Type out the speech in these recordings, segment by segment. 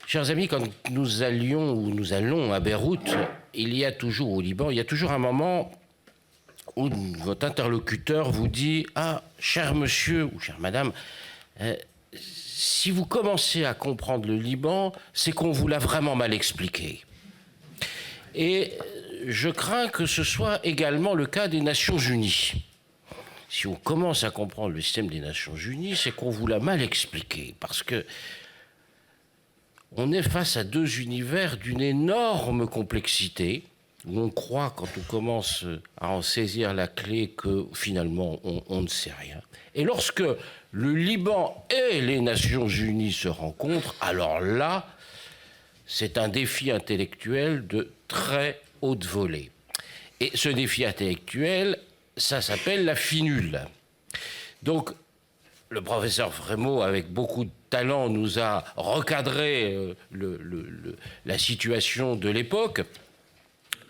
Chers amis, quand nous allions ou nous allons à Beyrouth, il y a toujours, au Liban, il y a toujours un moment où votre interlocuteur vous dit « Ah, cher monsieur ou chère madame, si vous commencez à comprendre le Liban, c'est qu'on vous l'a vraiment mal expliqué. » Et je crains que ce soit également le cas des Nations Unies. Si on commence à comprendre le système des Nations Unies, c'est qu'on vous l'a mal expliqué, parce que on est face à deux univers d'une énorme complexité, où on croit, quand on commence à en saisir la clé, que finalement on ne sait rien. Et lorsque le Liban et les Nations Unies se rencontrent, alors là, c'est un défi intellectuel de très haute volée. Et ce défi intellectuel, ça s'appelle la finule. Donc, le professeur Frémaux, avec beaucoup de talent, nous a recadré la situation de l'époque.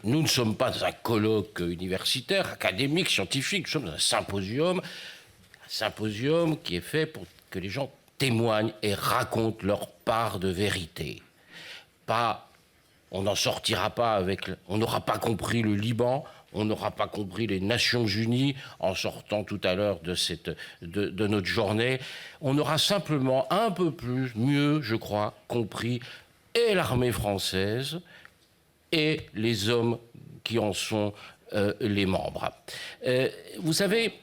Nous ne sommes pas dans un colloque universitaire, académique, scientifique, nous sommes dans un symposium qui est fait pour que les gens témoignent et racontent leur part de vérité. Pas, on n'en sortira pas avec, on n'aura pas compris le Liban, on n'aura pas compris les Nations Unies en sortant tout à l'heure de notre journée. On aura simplement un peu plus, mieux, je crois, compris et l'armée française et les hommes qui en sont les membres. Vous savez,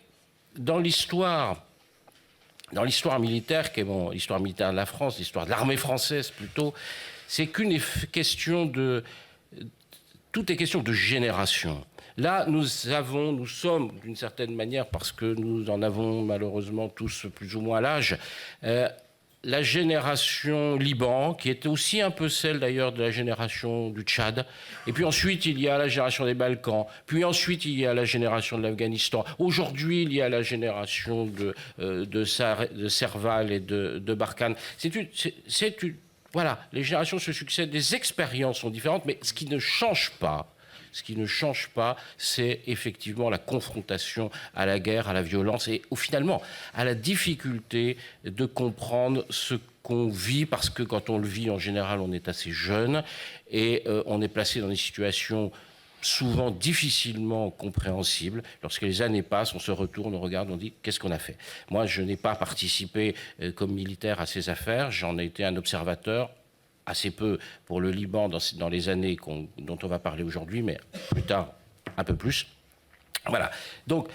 dans l'histoire militaire, qui est l'histoire militaire de la France, l'histoire de l'armée française plutôt, c'est qu'une question de... Tout est question de génération. Là, nous sommes, d'une certaine manière, parce que nous en avons malheureusement tous plus ou moins l'âge, la génération Liban, qui est aussi un peu celle d'ailleurs de la génération du Tchad. Et puis ensuite, il y a la génération des Balkans. Puis ensuite, il y a la génération de l'Afghanistan. Aujourd'hui, il y a la génération de Serval et de Barkhane. Voilà, les générations se succèdent, les expériences sont différentes, mais ce qui ne change pas, c'est effectivement la confrontation à la guerre, à la violence et finalement à la difficulté de comprendre ce qu'on vit, parce que quand on le vit, en général, on est assez jeune et on est placé dans des situations souvent difficilement compréhensibles. Lorsque les années passent, on se retourne, on regarde, on dit « qu'est-ce qu'on a fait ?» Moi, je n'ai pas participé comme militaire à ces affaires, j'en ai été un observateur, assez peu pour le Liban dans les années dont on va parler aujourd'hui, mais plus tard, un peu plus. Voilà. Donc,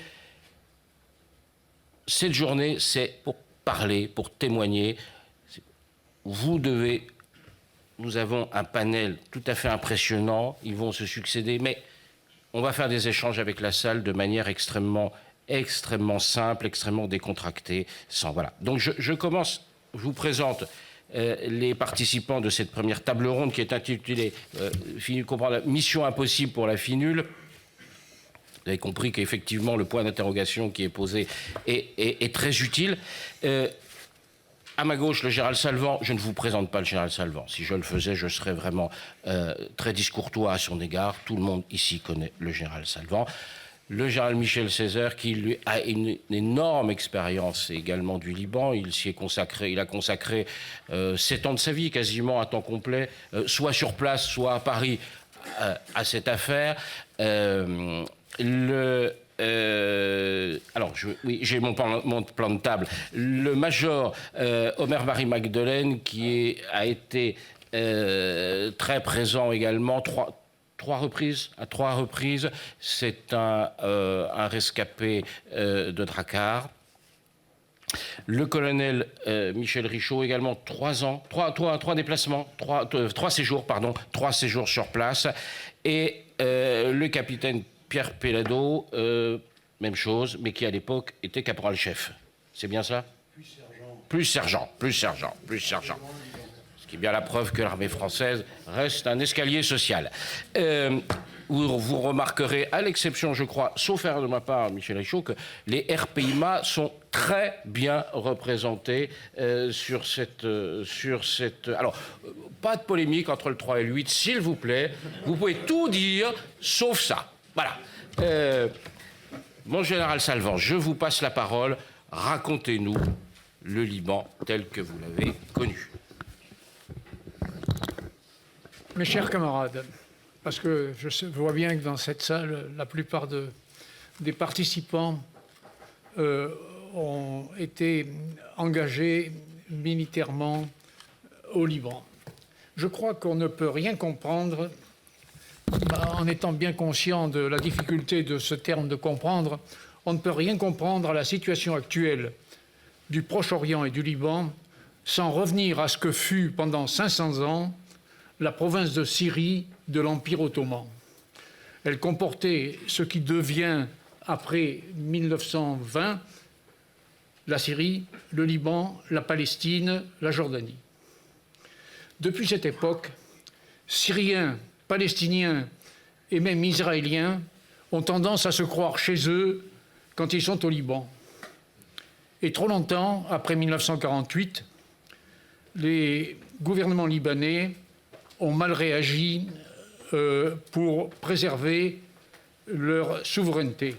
cette journée, c'est pour parler, pour témoigner. Nous avons un panel tout à fait impressionnant, ils vont se succéder, mais on va faire des échanges avec la salle de manière extrêmement simple, extrêmement décontractée. Voilà. Donc, je commence, je vous présente les participants de cette première table ronde qui est intitulée « Mission impossible pour la finule ». Vous avez compris qu'effectivement, le point d'interrogation qui est posé est très utile. À ma gauche, le général Salvan. Je ne vous présente pas le général Salvan. Si je le faisais, je serais vraiment très discourtois à son égard. Tout le monde ici connaît le général Salvan. Le général Michel Césaire, qui lui a une énorme expérience également du Liban. Il a consacré 7 ans de sa vie, quasiment à temps complet, soit sur place, soit à Paris, à cette affaire. Alors, j'ai mon plan de table. Le major Omer-Marie Magdeleine, qui a été très présent également, à trois reprises. C'est un rescapé de Drakkar. Le colonel Michel Richaud, également 3 ans, 3 déplacements, 3 séjours sur place. Et le capitaine Pierre Pellado, même chose, mais qui à l'époque était caporal-chef. C'est bien ça ? Plus sergent. Ce qui est bien la preuve que l'armée française reste un escalier social. Vous remarquerez, à l'exception, je crois, sauf erreur de ma part, Michel Richaud, que les RPIMA sont très bien représentés sur cette... Alors, pas de polémique entre le 3 et le 8, s'il vous plaît. Vous pouvez tout dire, sauf ça. Voilà. Mon général Salvan, je vous passe la parole. Racontez-nous le Liban tel que vous l'avez connu. Mes chers camarades, parce que je vois bien que dans cette salle, la plupart des participants ont été engagés militairement au Liban. Je crois qu'on ne peut rien comprendre, en étant bien conscient de la difficulté de ce terme de comprendre, on ne peut rien comprendre à la situation actuelle du Proche-Orient et du Liban sans revenir à ce que fut pendant 500 ans la province de Syrie de l'Empire ottoman. Elle comportait ce qui devient, après 1920, la Syrie, le Liban, la Palestine, la Jordanie. Depuis cette époque, Syriens, Palestiniens et même Israéliens ont tendance à se croire chez eux quand ils sont au Liban. Et trop longtemps, après 1948, les gouvernements libanais ont mal réagi pour préserver leur souveraineté.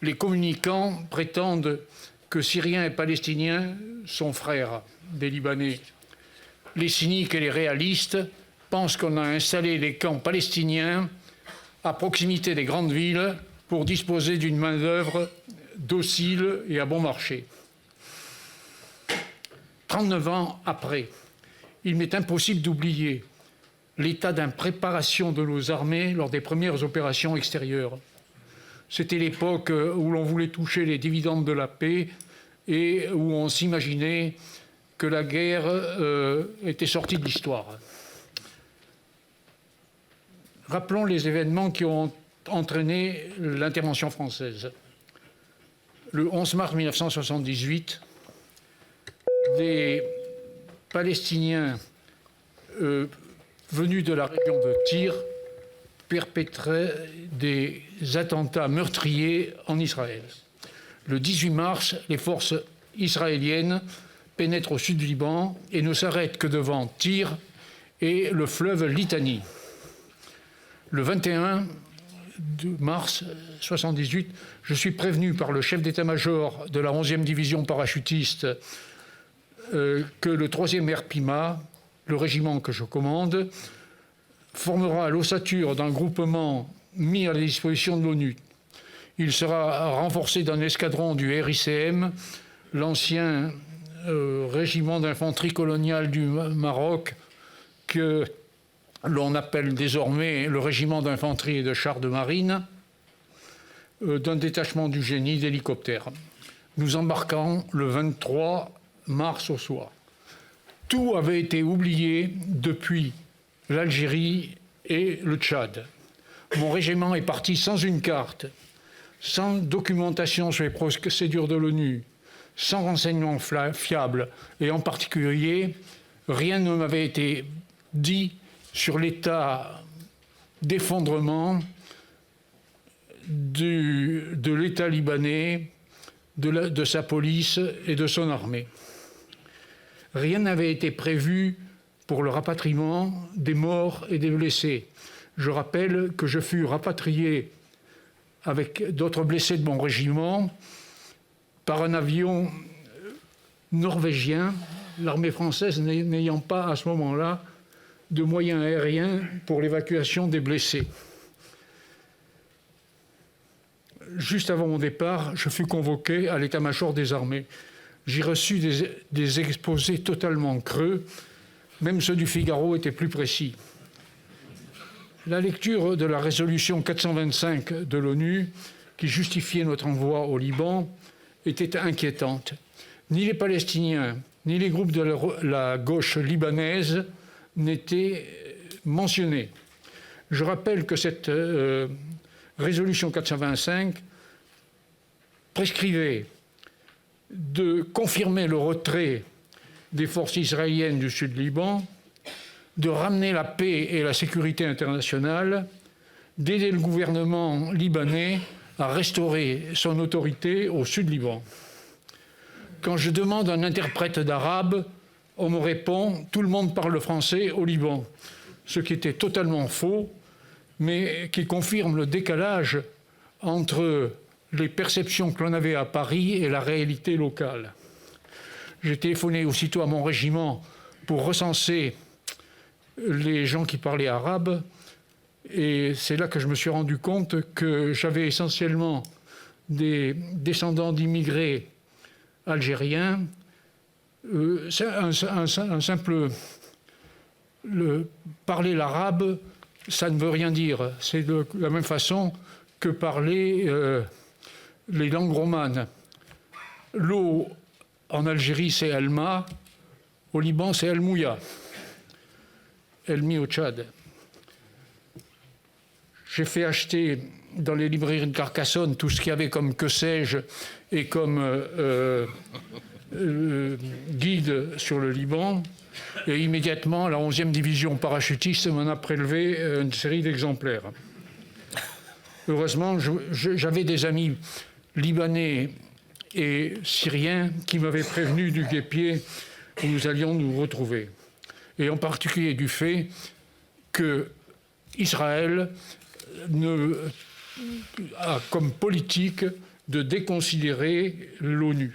Les communicants prétendent que Syriens et Palestiniens sont frères des Libanais. Les cyniques et les réalistes pensent qu'on a installé les camps palestiniens à proximité des grandes villes pour disposer d'une main-d'œuvre docile et à bon marché. 39 ans après, il m'est impossible d'oublier l'état d'impréparation de nos armées lors des premières opérations extérieures. C'était l'époque où l'on voulait toucher les dividendes de la paix et où on s'imaginait que la guerre était sortie de l'histoire. Rappelons les événements qui ont entraîné l'intervention française. Le 11 mars 1978, des Palestiniens venus de la région de Tyr perpétraient des attentats meurtriers en Israël. Le 18 mars, les forces israéliennes pénètrent au sud du Liban et ne s'arrêtent que devant Tyr et le fleuve Litani. Le 21 mars 1978, je suis prévenu par le chef d'état-major de la 11e division parachutiste que le 3e RPIMA, le régiment que je commande, formera l'ossature d'un groupement mis à la disposition de l'ONU. Il sera renforcé d'un escadron du RICM, l'ancien régiment d'infanterie coloniale du Maroc, que l'on appelle désormais le régiment d'infanterie et de chars de marine, d'un détachement du génie d'hélicoptères. Nous embarquons le 23 mars au soir. Tout avait été oublié depuis l'Algérie et le Tchad. Mon régiment est parti sans une carte, sans documentation sur les procédures de l'ONU, sans renseignements fiables, et en particulier, rien ne m'avait été dit sur l'état d'effondrement de l'État libanais, de sa police et de son armée. Rien n'avait été prévu pour le rapatriement des morts et des blessés. Je rappelle que je fus rapatrié avec d'autres blessés de mon régiment par un avion norvégien, l'armée française n'ayant pas à ce moment-là de moyens aériens pour l'évacuation des blessés. Juste avant mon départ, je fus convoqué à l'état-major des armées. J'y reçus des exposés totalement creux, même ceux du Figaro étaient plus précis. La lecture de la résolution 425 de l'ONU, qui justifiait notre envoi au Liban, était inquiétante. Ni les Palestiniens, ni les groupes de la gauche libanaise n'étaient mentionnés. Je rappelle que cette résolution 425 prescrivait de confirmer le retrait des forces israéliennes du sud Liban, de ramener la paix et la sécurité internationale, d'aider le gouvernement libanais à restaurer son autorité au sud Liban. Quand je demande un interprète d'arabe, on me répond « tout le monde parle français au Liban », ce qui était totalement faux, mais qui confirme le décalage entre les perceptions que l'on avait à Paris et la réalité locale. J'ai téléphoné aussitôt à mon régiment pour recenser les gens qui parlaient arabe. Et c'est là que je me suis rendu compte que j'avais essentiellement des descendants d'immigrés algériens. Un simple... parler l'arabe, ça ne veut rien dire. C'est de la même façon que parler les langues romanes. L'eau en Algérie, c'est Elma. Au Liban, c'est El Mouya. Elmi au Tchad. J'ai fait acheter dans les librairies de Carcassonne tout ce qu'il y avait comme que sais-je et comme guide sur le Liban. Et immédiatement, la 11e division parachutiste m'en a prélevé une série d'exemplaires. Heureusement, j'avais des amis libanais et syriens qui m'avaient prévenu du guêpier où nous allions nous retrouver. Et en particulier du fait que Israël a comme politique de déconsidérer l'ONU.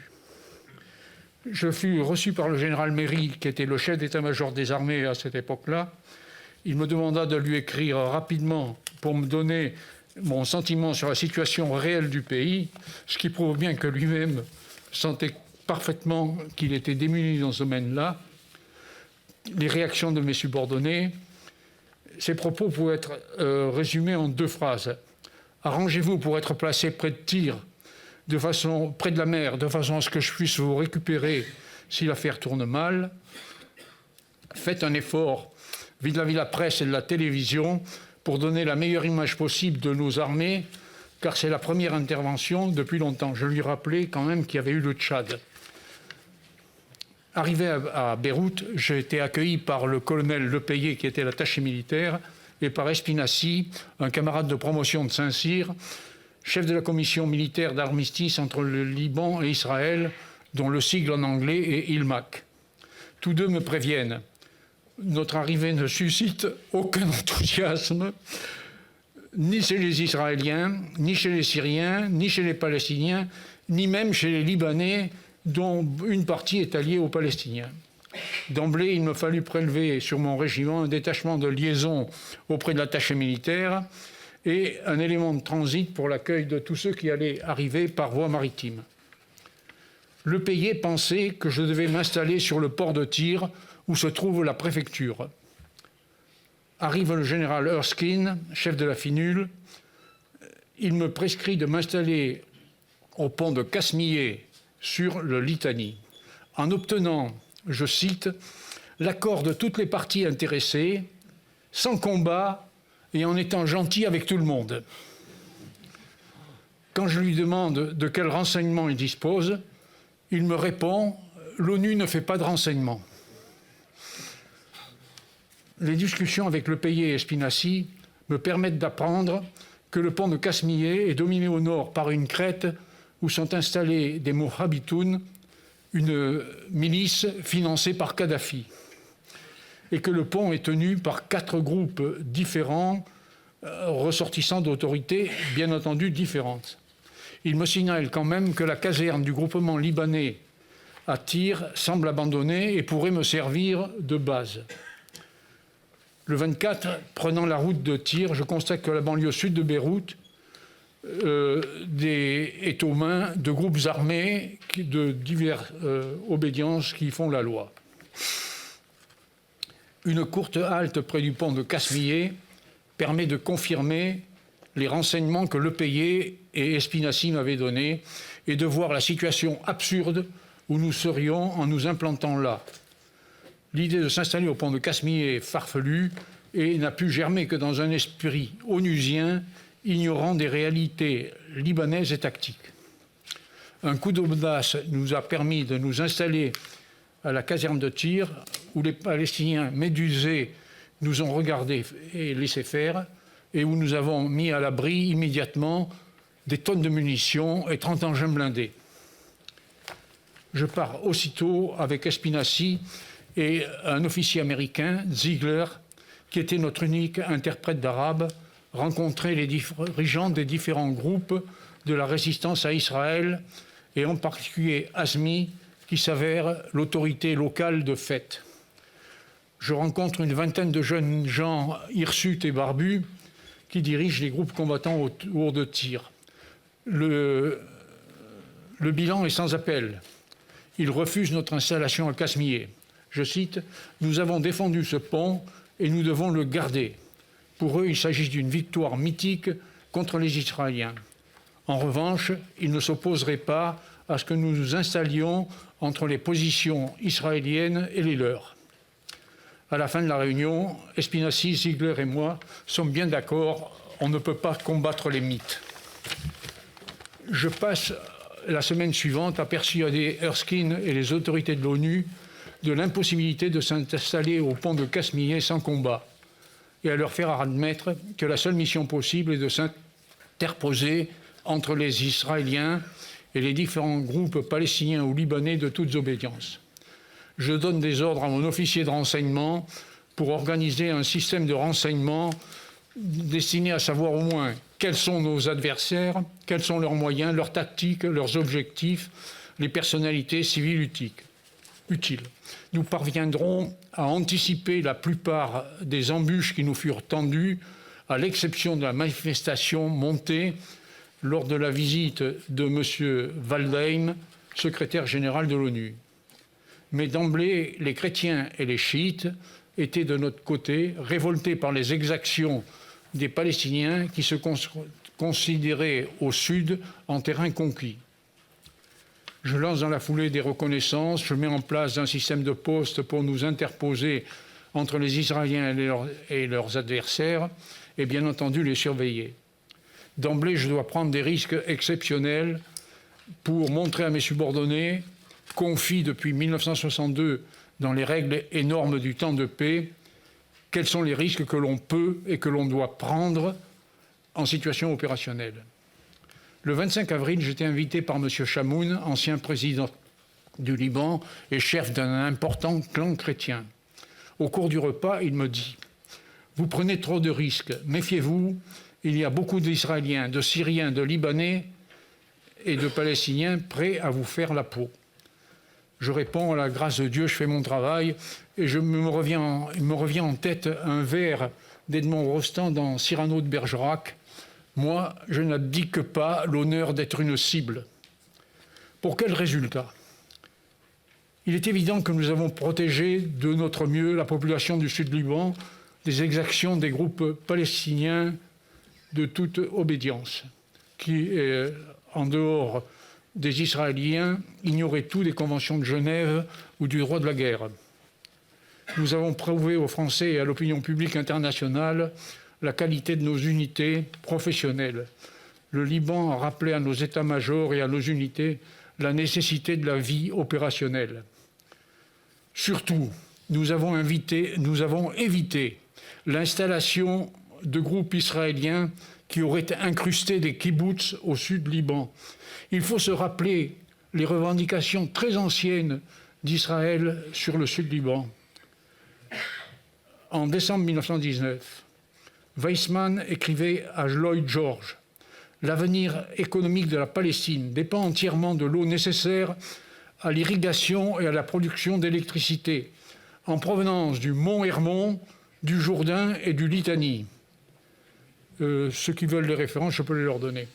Je fus reçu par le général Méry, qui était le chef d'état-major des armées à cette époque-là. Il me demanda de lui écrire rapidement pour me donner mon sentiment sur la situation réelle du pays, ce qui prouve bien que lui-même sentait parfaitement qu'il était démuni dans ce domaine-là. Les réactions de mes subordonnés, ces propos pouvaient être résumés en 2 phrases. Arrangez-vous pour être placé près de Tyr, près de la mer, de façon à ce que je puisse vous récupérer si l'affaire tourne mal. Faites un effort vis-à-vis de la presse et de la télévision pour donner la meilleure image possible de nos armées, car c'est la première intervention depuis longtemps. Je lui rappelais quand même qu'il y avait eu le Tchad. Arrivé à Beyrouth, j'ai été accueilli par le colonel Lepayet, qui était l'attaché militaire, et par Espinassi, un camarade de promotion de Saint-Cyr, chef de la commission militaire d'armistice entre le Liban et Israël, dont le sigle en anglais est ILMAC. Tous deux me préviennent. Notre arrivée ne suscite aucun enthousiasme, ni chez les Israéliens, ni chez les Syriens, ni chez les Palestiniens, ni même chez les Libanais, dont une partie est alliée aux Palestiniens. D'emblée, il me fallut prélever sur mon régiment un détachement de liaison auprès de l'attaché militaire et un élément de transit pour l'accueil de tous ceux qui allaient arriver par voie maritime. Lepayet pensait que je devais m'installer sur le port de Tyr, où se trouve la préfecture. Arrive le général Erskine, chef de la finule. Il me prescrit de m'installer au pont de Casmillet, sur le Litani, en obtenant, je cite, l'accord de toutes les parties intéressées, sans combat et en étant gentil avec tout le monde. Quand je lui demande de quels renseignements il dispose, il me répond « l'ONU ne fait pas de renseignements ». Les discussions avec Lepayet et Espinassi me permettent d'apprendre que le pont de Casmillet est dominé au nord par une crête où sont installés des Mohabitoun, une milice financée par Kadhafi, et que le pont est tenu par 4 groupes différents, ressortissants d'autorités bien entendu différentes. Il me signale quand même que la caserne du groupement libanais à Tyr semble abandonnée et pourrait me servir de base. Le 24, prenant la route de Tyr, je constate que la banlieue sud de Beyrouth est aux mains de groupes armés de diverses obédiences qui font la loi. Une courte halte près du pont de Casmillet permet de confirmer les renseignements que Lepayet et Espinassi m'avaient donnés et de voir la situation absurde où nous serions en nous implantant là. L'idée de s'installer au pont de Casmillet est farfelue et n'a pu germer que dans un esprit onusien ignorant des réalités libanaises et tactiques. Un coup d'audace nous a permis de nous installer à la caserne de Tyr, où les Palestiniens médusés nous ont regardés et laissé faire, et où nous avons mis à l'abri immédiatement des tonnes de munitions et 30 engins blindés. Je pars aussitôt avec Espinassi et un officier américain, Ziegler, qui était notre unique interprète d'arabe, rencontrer les dirigeants des différents groupes de la résistance à Israël, et en particulier Azmi, qui s'avère l'autorité locale de fait. je rencontre une vingtaine de jeunes gens hirsutes et barbus qui dirigent les groupes combattants autour de tir. Le bilan est sans appel. Ils refusent notre installation à Casmier. Je cite, « Nous avons défendu ce pont et nous devons le garder. » Pour eux, il s'agit d'une victoire mythique contre les Israéliens. En revanche, ils ne s'opposeraient pas à ce que nous nous installions entre les positions israéliennes et les leurs. À la fin de la réunion, Espinacy, Ziegler et moi sommes bien d'accord, on ne peut pas combattre les mythes. Je passe la semaine suivante à persuader Erskine et les autorités de l'ONU de l'impossibilité de s'installer au pont de Casmier sans combat et à leur faire admettre que la seule mission possible est de s'interposer entre les Israéliens et les différents groupes palestiniens ou libanais de toutes obédiences. Je donne des ordres à mon officier de renseignement pour organiser un système de renseignement destiné à savoir au moins quels sont nos adversaires, quels sont leurs moyens, leurs tactiques, leurs objectifs, les personnalités civiles utiles. Nous parviendrons à anticiper la plupart des embûches qui nous furent tendues, à l'exception de la manifestation montée lors de la visite de M. Waldheim, secrétaire général de l'ONU. Mais d'emblée, les chrétiens et les chiites étaient de notre côté, révoltés par les exactions des Palestiniens qui se considéraient au sud en terrain conquis. Je lance dans la foulée des reconnaissances, je mets en place un système de postes pour nous interposer entre les Israéliens et leurs adversaires et bien entendu les surveiller. D'emblée, je dois prendre des risques exceptionnels pour montrer à mes subordonnés, confie depuis 1962 dans les règles et normes du temps de paix, quels sont les risques que l'on peut et que l'on doit prendre en situation opérationnelle. Le 25 avril, j'étais invité par M. Chamoun, ancien président du Liban et chef d'un important clan chrétien. Au cours du repas, il me dit « Vous prenez trop de risques, méfiez-vous, il y a beaucoup d'Israéliens, de Syriens, de Libanais et de Palestiniens prêts à vous faire la peau. » Je réponds, à la grâce de Dieu, je fais mon travail et il me revient en tête un vers d'Edmond Rostand dans Cyrano de Bergerac. Moi, je n'abdique pas l'honneur d'être une cible. Pour quel résultat? Il est évident que nous avons protégé de notre mieux la population du Sud-Liban des exactions des groupes palestiniens de toute obédience, qui, en dehors des Israéliens, ignoraient tout des conventions de Genève ou du droit de la guerre. Nous avons prouvé aux Français et à l'opinion publique internationale la qualité de nos unités professionnelles. Le Liban a rappelé à nos états-majors et à nos unités la nécessité de la vie opérationnelle. Surtout, nous avons évité l'installation de groupes israéliens qui auraient incrusté des kibboutz au sud Liban. Il faut se rappeler les revendications très anciennes d'Israël sur le sud Liban. En décembre 1919, Weizmann écrivait à Lloyd George « L'avenir économique de la Palestine dépend entièrement de l'eau nécessaire à l'irrigation et à la production d'électricité en provenance du mont Hermon, du Jourdain et du Litanie. » Ceux qui veulent les références, je peux les leur donner.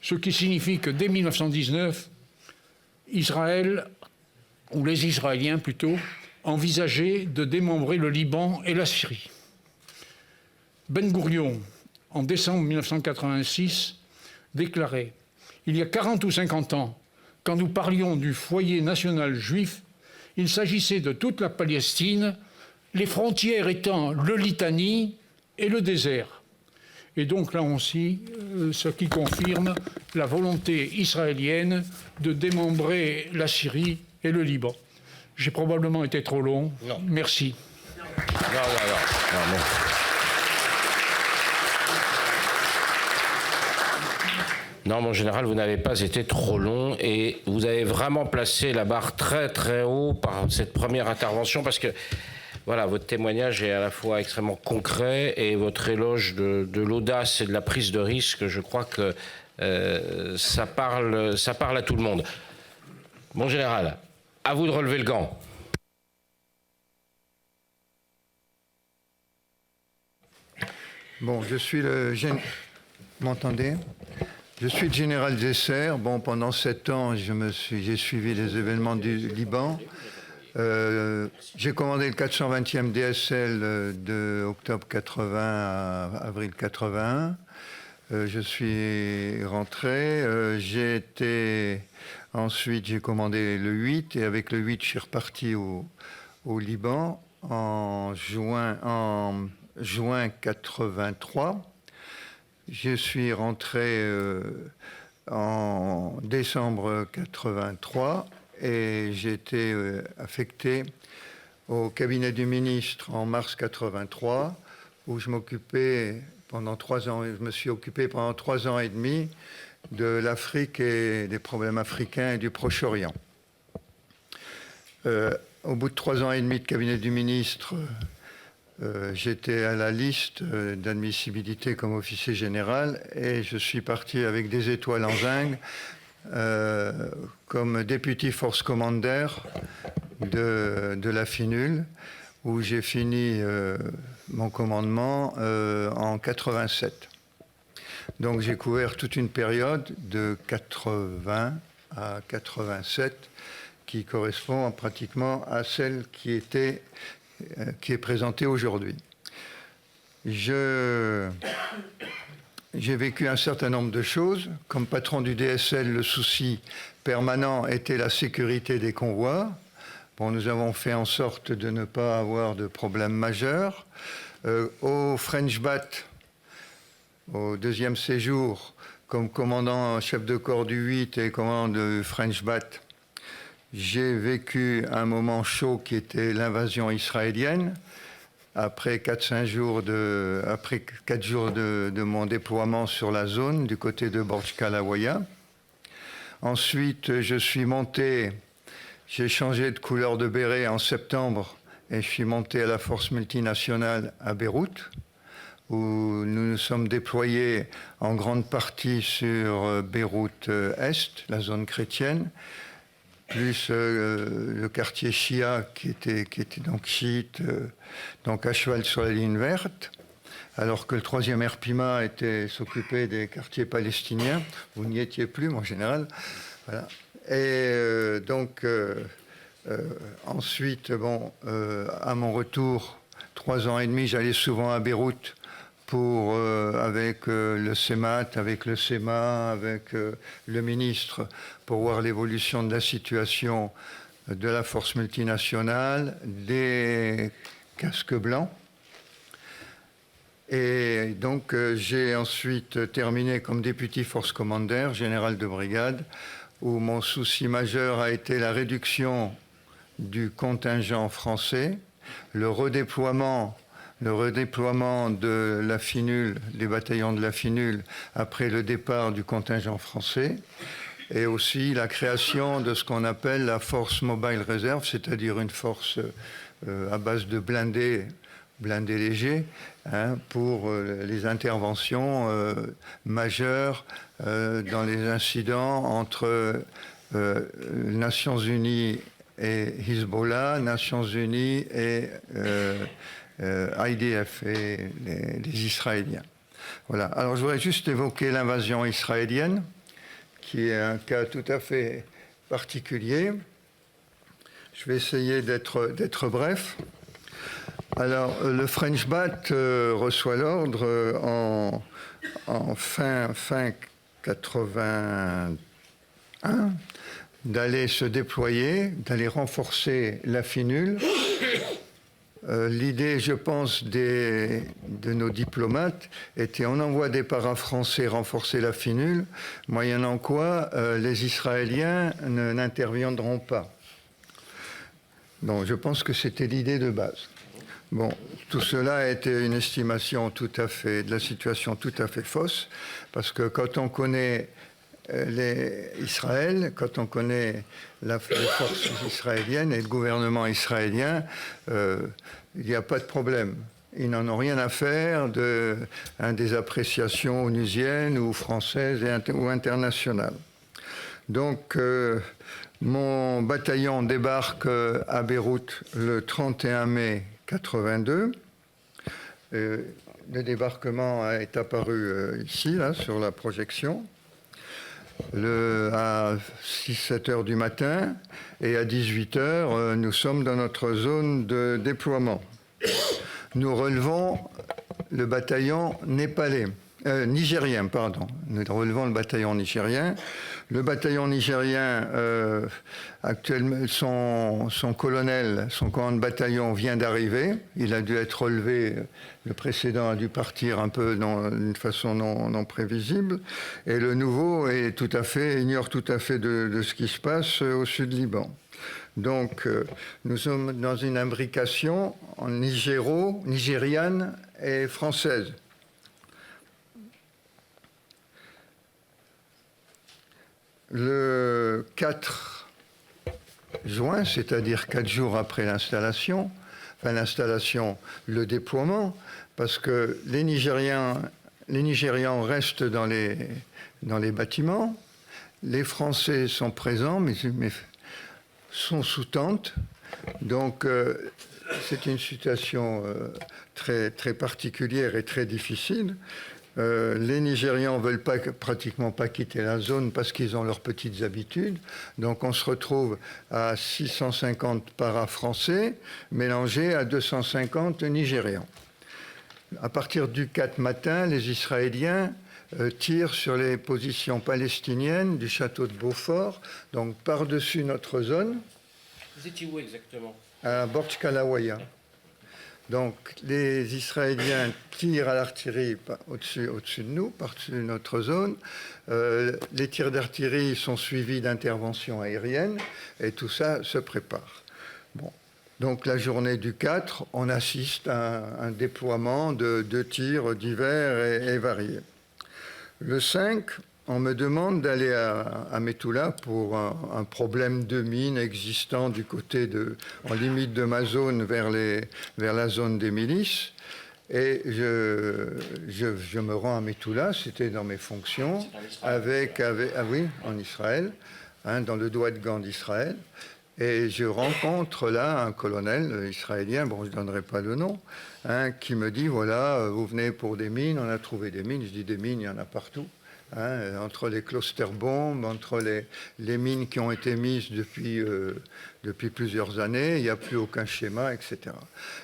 Ce qui signifie que dès 1919, Israël, ou les Israéliens plutôt, envisageaient de démembrer le Liban et la Syrie. Ben Gourion, en décembre 1986, déclarait « Il y a 40 ou 50 ans, quand nous parlions du foyer national juif, il s'agissait de toute la Palestine, les frontières étant le Litanie et le désert. » Et donc là aussi, ce qui confirme la volonté israélienne de démembrer la Syrie et le Liban. J'ai probablement été trop long. Non. Merci. Non. Non, mon général, vous n'avez pas été trop long et vous avez vraiment placé la barre très très haut par cette première intervention parce que voilà, votre témoignage est à la fois extrêmement concret et votre éloge de l'audace et de la prise de risque, je crois que ça parle à tout le monde. Mon général, à vous de relever le gant. Bon, je suis le général. Vous m'entendez? Je suis le général Dessert. Bon, pendant 7 ans, j'ai suivi les événements du Liban. J'ai commandé le 420e DSL de octobre 80 à avril 81. Je suis rentré. Ensuite, j'ai commandé le 8 et avec le 8, je suis reparti au Liban en juin 83. Je suis rentré en décembre 83 et j'ai été affecté au cabinet du ministre en mars 83 où je m'occupais pendant 3 ans. Je me suis occupé pendant 3 ans et demi de l'Afrique et des problèmes africains et du Proche-Orient. Au bout de 3 ans et demi de cabinet du ministre, j'étais à la liste d'admissibilité comme officier général et je suis parti avec des étoiles en zinc comme Deputy Force Commander de la FINUL où j'ai fini mon commandement en 87. Donc j'ai couvert toute une période de 80 à 87 qui correspond pratiquement à celle qui est présentée aujourd'hui. J'ai vécu un certain nombre de choses. Comme patron du DSL, le souci permanent était la sécurité des convois. Bon, nous avons fait en sorte de ne pas avoir de problème majeur. Au French Bat, au deuxième séjour, comme commandant chef de corps du 8 et commandant de French Bat, j'ai vécu un moment chaud qui était l'invasion israélienne. Après 4 jours de mon déploiement sur la zone du côté de Borj Kalawaya. Ensuite, j'ai changé de couleur de béret en septembre et je suis monté à la force multinationale à Beyrouth, où nous nous sommes déployés en grande partie sur Beyrouth-Est, la zone chrétienne, plus le quartier Shia qui était donc chiite, donc à cheval sur la ligne verte, alors que le 3e RPIMA s'occupait des quartiers palestiniens. Vous n'y étiez plus, mon général. Voilà. Et ensuite, à mon retour, 3 ans et demi, j'allais souvent à Beyrouth avec le CEMAT, avec le SEMA, avec le ministre, pour voir l'évolution de la situation de la force multinationale, des casques blancs. Et donc j'ai ensuite terminé comme Deputy Force Commander, général de brigade, où mon souci majeur a été la réduction du contingent français, le redéploiement de la FINUL, des bataillons de la FINUL, après le départ du contingent français, et aussi la création de ce qu'on appelle la Force Mobile Reserve, c'est-à-dire une force à base de blindés légers, pour les interventions majeures dans les incidents entre Nations Unies et Hezbollah, Nations Unies et IDF et les Israéliens. Voilà. Alors je voudrais juste évoquer l'invasion israélienne, qui est un cas tout à fait particulier. Je vais essayer d'être bref. Alors le French Bat reçoit l'ordre en fin 81 d'aller se déployer, d'aller renforcer la FINUL. L'idée, je pense, de nos diplomates était on envoie des para-français renforcer la FINUL, moyennant quoi les Israéliens n'interviendront pas. Donc je pense que c'était l'idée de base. Bon, tout cela était une estimation de la situation tout à fait fausse, parce que quand on connaît Israël, quand on connaît les forces israéliennes et le gouvernement israélien, il n'y a pas de problème. Ils n'en ont rien à faire des appréciations onusiennes ou françaises ou internationales. Donc, mon bataillon débarque à Beyrouth le 31 mai 82. de débarquement est apparu ici, là, sur la projection. À 6-7 heures du matin et à 18 heures, nous sommes dans notre zone de déploiement. Nous relevons le bataillon nigérien, pardon. Nous relevons le bataillon nigérien. Le bataillon nigérien, actuellement, son colonel, son commandant de bataillon vient d'arriver. Il a dû être relevé. Le précédent a dû partir un peu d'une façon non prévisible. Et le nouveau ignore tout à fait de ce qui se passe au sud Liban. Donc, nous sommes dans une imbrication en nigériane et française. Le 4 juin, c'est-à-dire 4 jours après l'installation, le déploiement, parce que les Nigérians restent dans les bâtiments, les Français sont présents, mais sont sous tente. Donc, c'est une situation très, très particulière et très difficile. Les Nigérians ne veulent pratiquement pas quitter la zone parce qu'ils ont leurs petites habitudes. Donc on se retrouve à 650 para-français mélangés à 250 Nigérians. À partir du 4 matin, les Israéliens tirent sur les positions palestiniennes du château de Beaufort, donc par-dessus notre zone. Vous étiez où exactement? À Borj Kalawaya. Donc, les Israéliens tirent à l'artillerie au-dessus de nous, par-dessus notre zone. Les tirs d'artillerie sont suivis d'interventions aériennes et tout ça se prépare. Bon. Donc, la journée du 4, on assiste à un déploiement de tirs divers et variés. Le 5, on me demande d'aller à Metula pour un problème de mine existant du côté en limite de ma zone vers la zone des milices. Et je me rends à Metula, c'était dans mes fonctions, en Israël, dans le Douat-Gan d'Israël. Et je rencontre là un colonel israélien, bon, je ne donnerai pas le nom, qui me dit, voilà, vous venez pour des mines, on a trouvé des mines. Je dis, des mines, il y en a partout. Entre les cluster bombes, entre les mines qui ont été mises depuis plusieurs années, il n'y a plus aucun schéma, etc.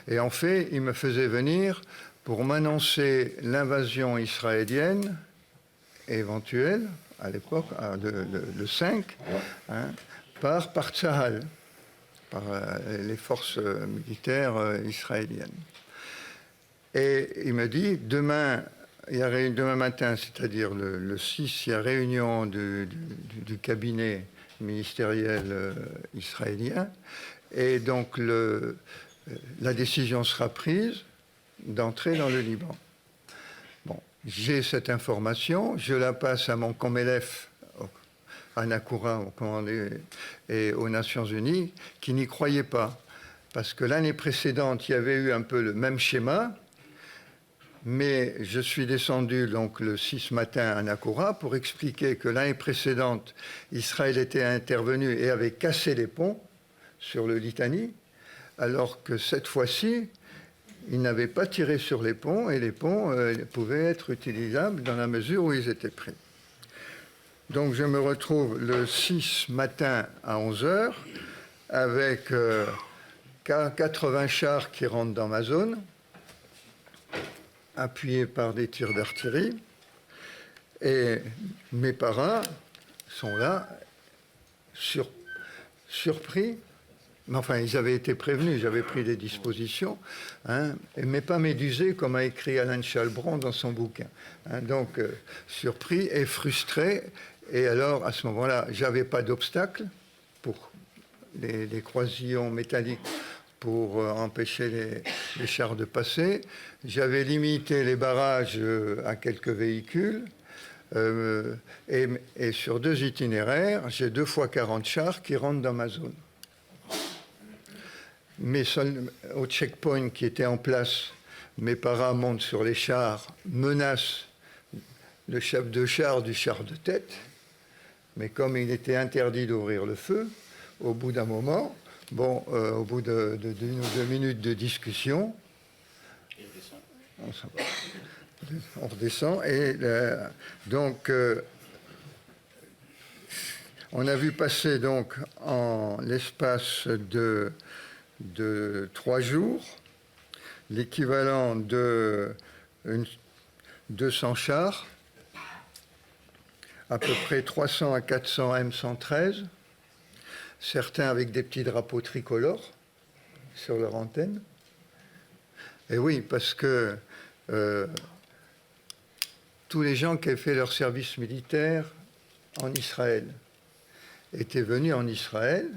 Et en fait, il me faisait venir pour m'annoncer l'invasion israélienne éventuelle, à l'époque, le 5, par Tsahal, par les forces militaires israéliennes. Et il me dit, demain matin, c'est-à-dire le 6, il y a réunion du cabinet ministériel israélien. Et donc, la décision sera prise d'entrer dans le Liban. Bon, j'ai cette information, je la passe à mon Comelef, à Nakoura, et aux Nations Unies, qui n'y croyaient pas. Parce que l'année précédente, il y avait eu un peu le même schéma. Mais je suis descendu donc le 6 matin à Nakoura pour expliquer que l'année précédente, Israël était intervenu et avait cassé les ponts sur le Litani, alors que cette fois-ci, il n'avait pas tiré sur les ponts et les ponts pouvaient être utilisables dans la mesure où ils étaient pris. Donc je me retrouve le 6 matin à 11 h avec 80 chars qui rentrent dans ma zone, appuyés par des tirs d'artillerie, et mes paras sont là, surpris, mais enfin, ils avaient été prévenus, j'avais pris des dispositions, mais pas médusés, comme a écrit Alain Chalbron dans son bouquin. Donc, surpris et frustrés, et alors, à ce moment-là, j'avais pas d'obstacle pour les croisillons métalliques pour empêcher les chars de passer. J'avais limité les barrages à quelques véhicules. Et sur 2 itinéraires, j'ai 2 fois 40 chars qui rentrent dans ma zone. Mais au checkpoint qui était en place, mes paras montent sur les chars, menacent le chef de char du char de tête. Mais comme il était interdit d'ouvrir le feu, au bout d'un moment, au bout d'une ou 2 minutes de discussion, on redescend. Et donc, on a vu passer donc en l'espace de 3 jours l'équivalent de 200 chars, à peu près 300 à 400 M113, certains avec des petits drapeaux tricolores sur leur antenne. Et oui, parce que tous les gens qui avaient fait leur service militaire en Israël étaient venus en Israël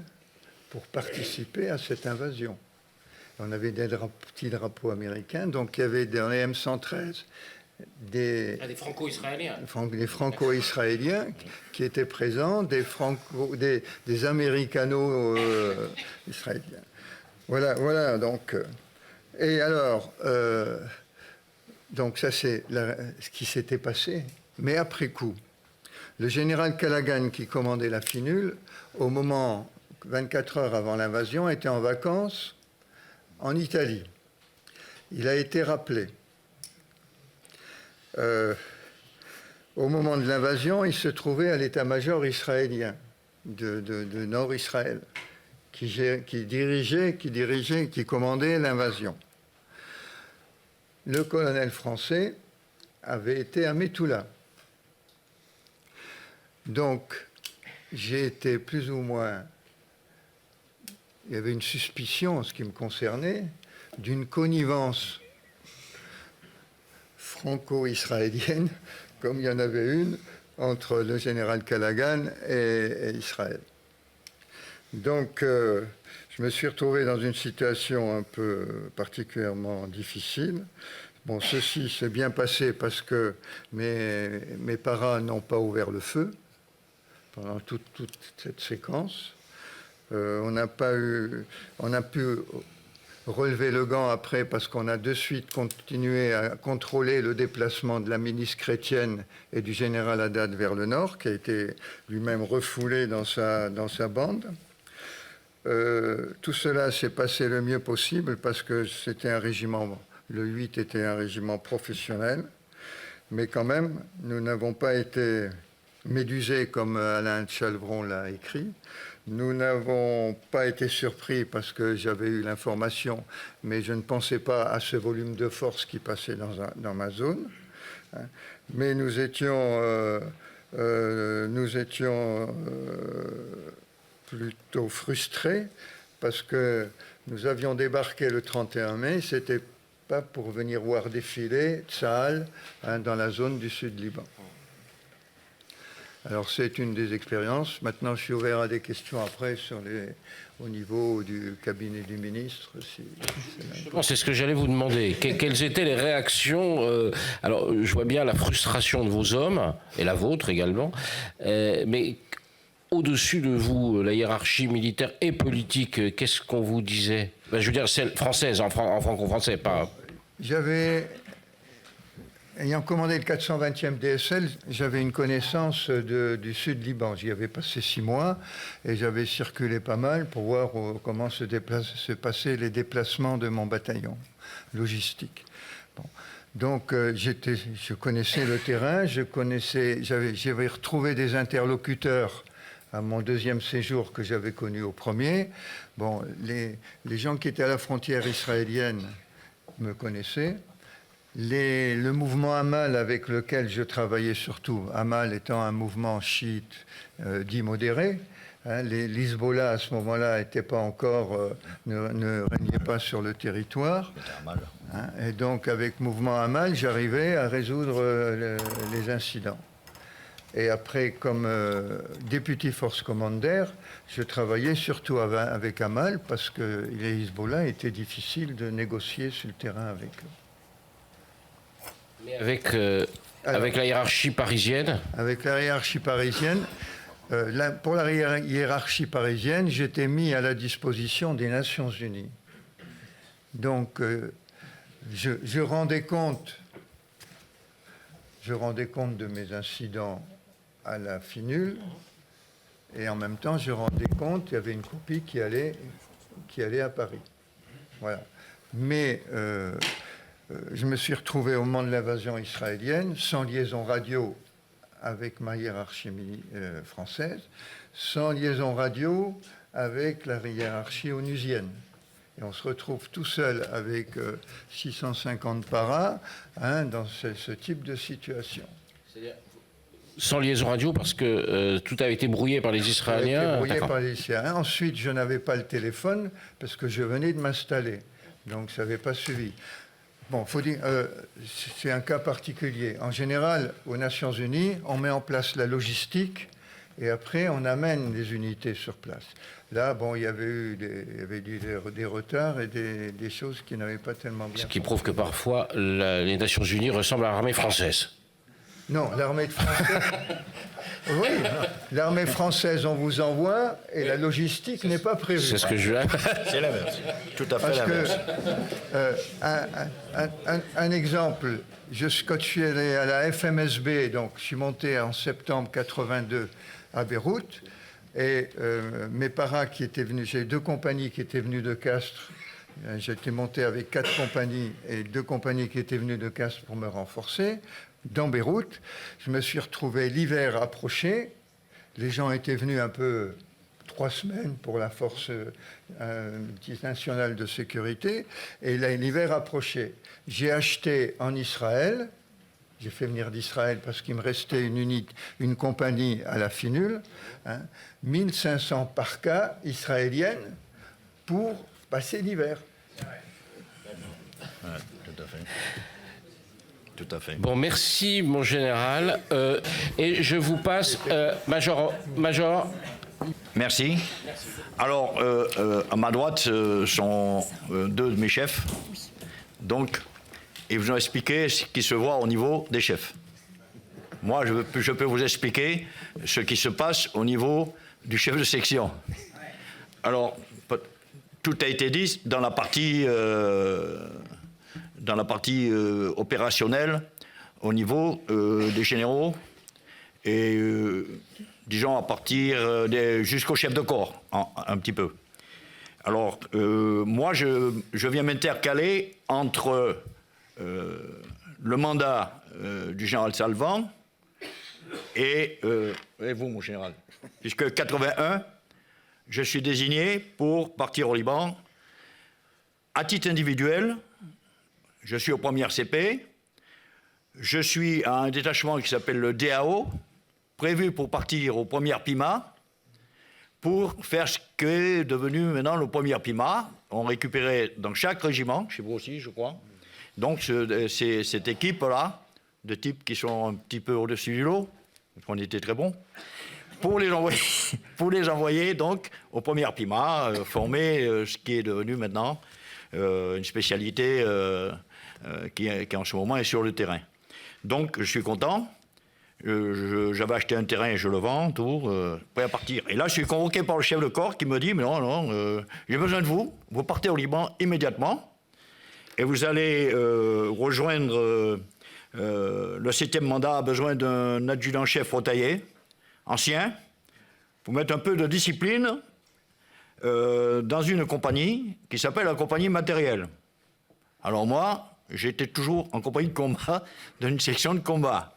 pour participer à cette invasion. On avait des petits drapeaux américains, donc il y avait dans les M113 des franco-israéliens. Des franco-israéliens qui étaient présents, des américano-israéliens. Voilà donc. Et alors, donc ça c'est ce qui s'était passé. Mais après coup, le général Callaghan, qui commandait la finule, au moment, 24 heures avant l'invasion, était en vacances en Italie. Il a été rappelé. Au moment de l'invasion, il se trouvait à l'état-major israélien de Nord-Israël, qui commandait l'invasion. Le colonel français avait été à Metula. Donc, j'ai été plus ou moins... Il y avait une suspicion en ce qui me concernait d'une connivence franco-israélienne, comme il y en avait une entre le général Callaghan et Israël. Donc, je me suis retrouvé dans une situation un peu particulièrement difficile. Bon, ceci s'est bien passé parce que mes paras n'ont pas ouvert le feu pendant toute cette séquence. On a pu relever le gant après parce qu'on a de suite continué à contrôler le déplacement de la milice chrétienne et du général Haddad vers le nord, qui a été lui-même refoulé dans sa bande. Tout cela s'est passé le mieux possible parce que c'était un régiment, le 8 était un régiment professionnel, mais quand même, nous n'avons pas été médusés comme Alain Chalvron l'a écrit. Nous n'avons pas été surpris parce que j'avais eu l'information, mais je ne pensais pas à ce volume de force qui passait dans ma zone. Mais nous étions plutôt frustrés parce que nous avions débarqué le 31 mai, c'était pas pour venir voir défiler Tsahal dans la zone du sud Liban. Alors c'est une des expériences. Maintenant, je suis ouvert à des questions après au niveau du cabinet du ministre. C'est ce que j'allais vous demander. Quelles étaient les réactions alors, je vois bien la frustration de vos hommes, et la vôtre également, mais au-dessus de vous, la hiérarchie militaire et politique, qu'est-ce qu'on vous disait? Je veux dire, celle française, en franco-français, pas... Ayant commandé le 420e DSL, j'avais une connaissance du sud Liban. J'y avais passé 6 mois et j'avais circulé pas mal pour voir comment se passaient les déplacements de mon bataillon logistique. Bon. Donc je connaissais le terrain, j'avais retrouvé des interlocuteurs à mon deuxième séjour que j'avais connu au premier. Bon, les gens qui étaient à la frontière israélienne me connaissaient. Le mouvement Amal avec lequel je travaillais surtout, Amal étant un mouvement chiite dit modéré, l'Hezbollah à ce moment-là n'était pas encore, ne régnait pas sur le territoire. Et donc avec mouvement Amal, j'arrivais à résoudre les incidents. Et après, comme député force commander, je travaillais surtout avec Amal parce que les Hezbollah étaient difficiles de négocier sur le terrain avec eux. Mais avec la hiérarchie parisienne? Avec la hiérarchie parisienne. Pour la hiérarchie parisienne, j'étais mis à la disposition des Nations Unies. Donc, je rendais compte de mes incidents à la finule, et en même temps, je rendais compte, il y avait une copie qui allait à Paris. Voilà. Mais je me suis retrouvé au moment de l'invasion israélienne sans liaison radio avec ma hiérarchie française, sans liaison radio avec la hiérarchie onusienne. Et on se retrouve tout seul avec 650 paras dans ce type de situation. C'est-à-dire sans liaison radio parce que tout a été brouillé par les Israéliens. Ça a été brouillé par les Israéliens. Ensuite, je n'avais pas le téléphone parce que je venais de m'installer. Donc, ça n'avait pas suivi. Bon, faut dire, c'est un cas particulier. En général, aux Nations Unies, on met en place la logistique et après, on amène des unités sur place. Là, bon, il y avait eu des retards et des choses qui n'avaient pas tellement bien. Ce qui prouve que parfois, les Nations Unies ressemblent à l'armée française. Non, l'armée française. Oui, l'armée française, on vous envoie et la logistique n'est pas prévue. C'est ce que je veux. C'est l'inverse. Tout à fait l'inverse. Un exemple, quand je suis allé à la FMSB, donc je suis monté en septembre 82 à Beyrouth, et mes paras qui étaient venus, j'ai 2 compagnies qui étaient venues de Castres. J'étais monté avec 4 compagnies et 2 compagnies qui étaient venues de Castres pour me renforcer. Dans Beyrouth, je me suis retrouvé, l'hiver approché, les gens étaient venus un peu 3 semaines pour la force nationale de sécurité, et là, l'hiver approchait. J'ai acheté en Israël, j'ai fait venir d'Israël parce qu'il me restait une compagnie à la Finule, 1500 parkas israéliennes pour passer l'hiver. Ouais, tout à fait. Tout à fait. Bon, merci, mon général. Et je vous passe, Major. Merci. Alors, à ma droite sont 2 de mes chefs. Donc, ils vous ont expliqué ce qui se voit au niveau des chefs. Moi, je peux vous expliquer ce qui se passe au niveau du chef de section. Alors, tout a été dit dans la partie opérationnelle au niveau des généraux et disons à partir jusqu'au chef de corps, un petit peu. Alors, moi, je viens m'intercaler entre le mandat du général Salvan et vous, mon général, puisque 81, je suis désigné pour partir au Liban. À titre individuel, je suis au 1er RCP, je suis à un détachement qui s'appelle le DAO, prévu pour partir au 1er PIMA, pour faire ce qu'est devenu maintenant le 1er PIMA. On récupérait dans chaque régiment, chez vous aussi, je crois. Donc, c'est cette équipe-là, de types qui sont un petit peu au-dessus du lot, parce qu'on était très bons, pour les envoyer donc au 1er PIMA, former ce qui est devenu maintenant une spécialité qui en ce moment est sur le terrain. Donc, je suis content. J'avais acheté un terrain et je le vends, tout, prêt à partir. Et là, je suis convoqué par le chef de corps qui me dit, mais non, j'ai besoin de vous. Vous partez au Liban immédiatement et vous allez rejoindre le 7e mandat a besoin d'un adjudant-chef rotaillé, ancien, pour mettre un peu de discipline dans une compagnie qui s'appelle la compagnie matérielle. Alors moi, j'étais toujours en compagnie de combat, dans une section de combat.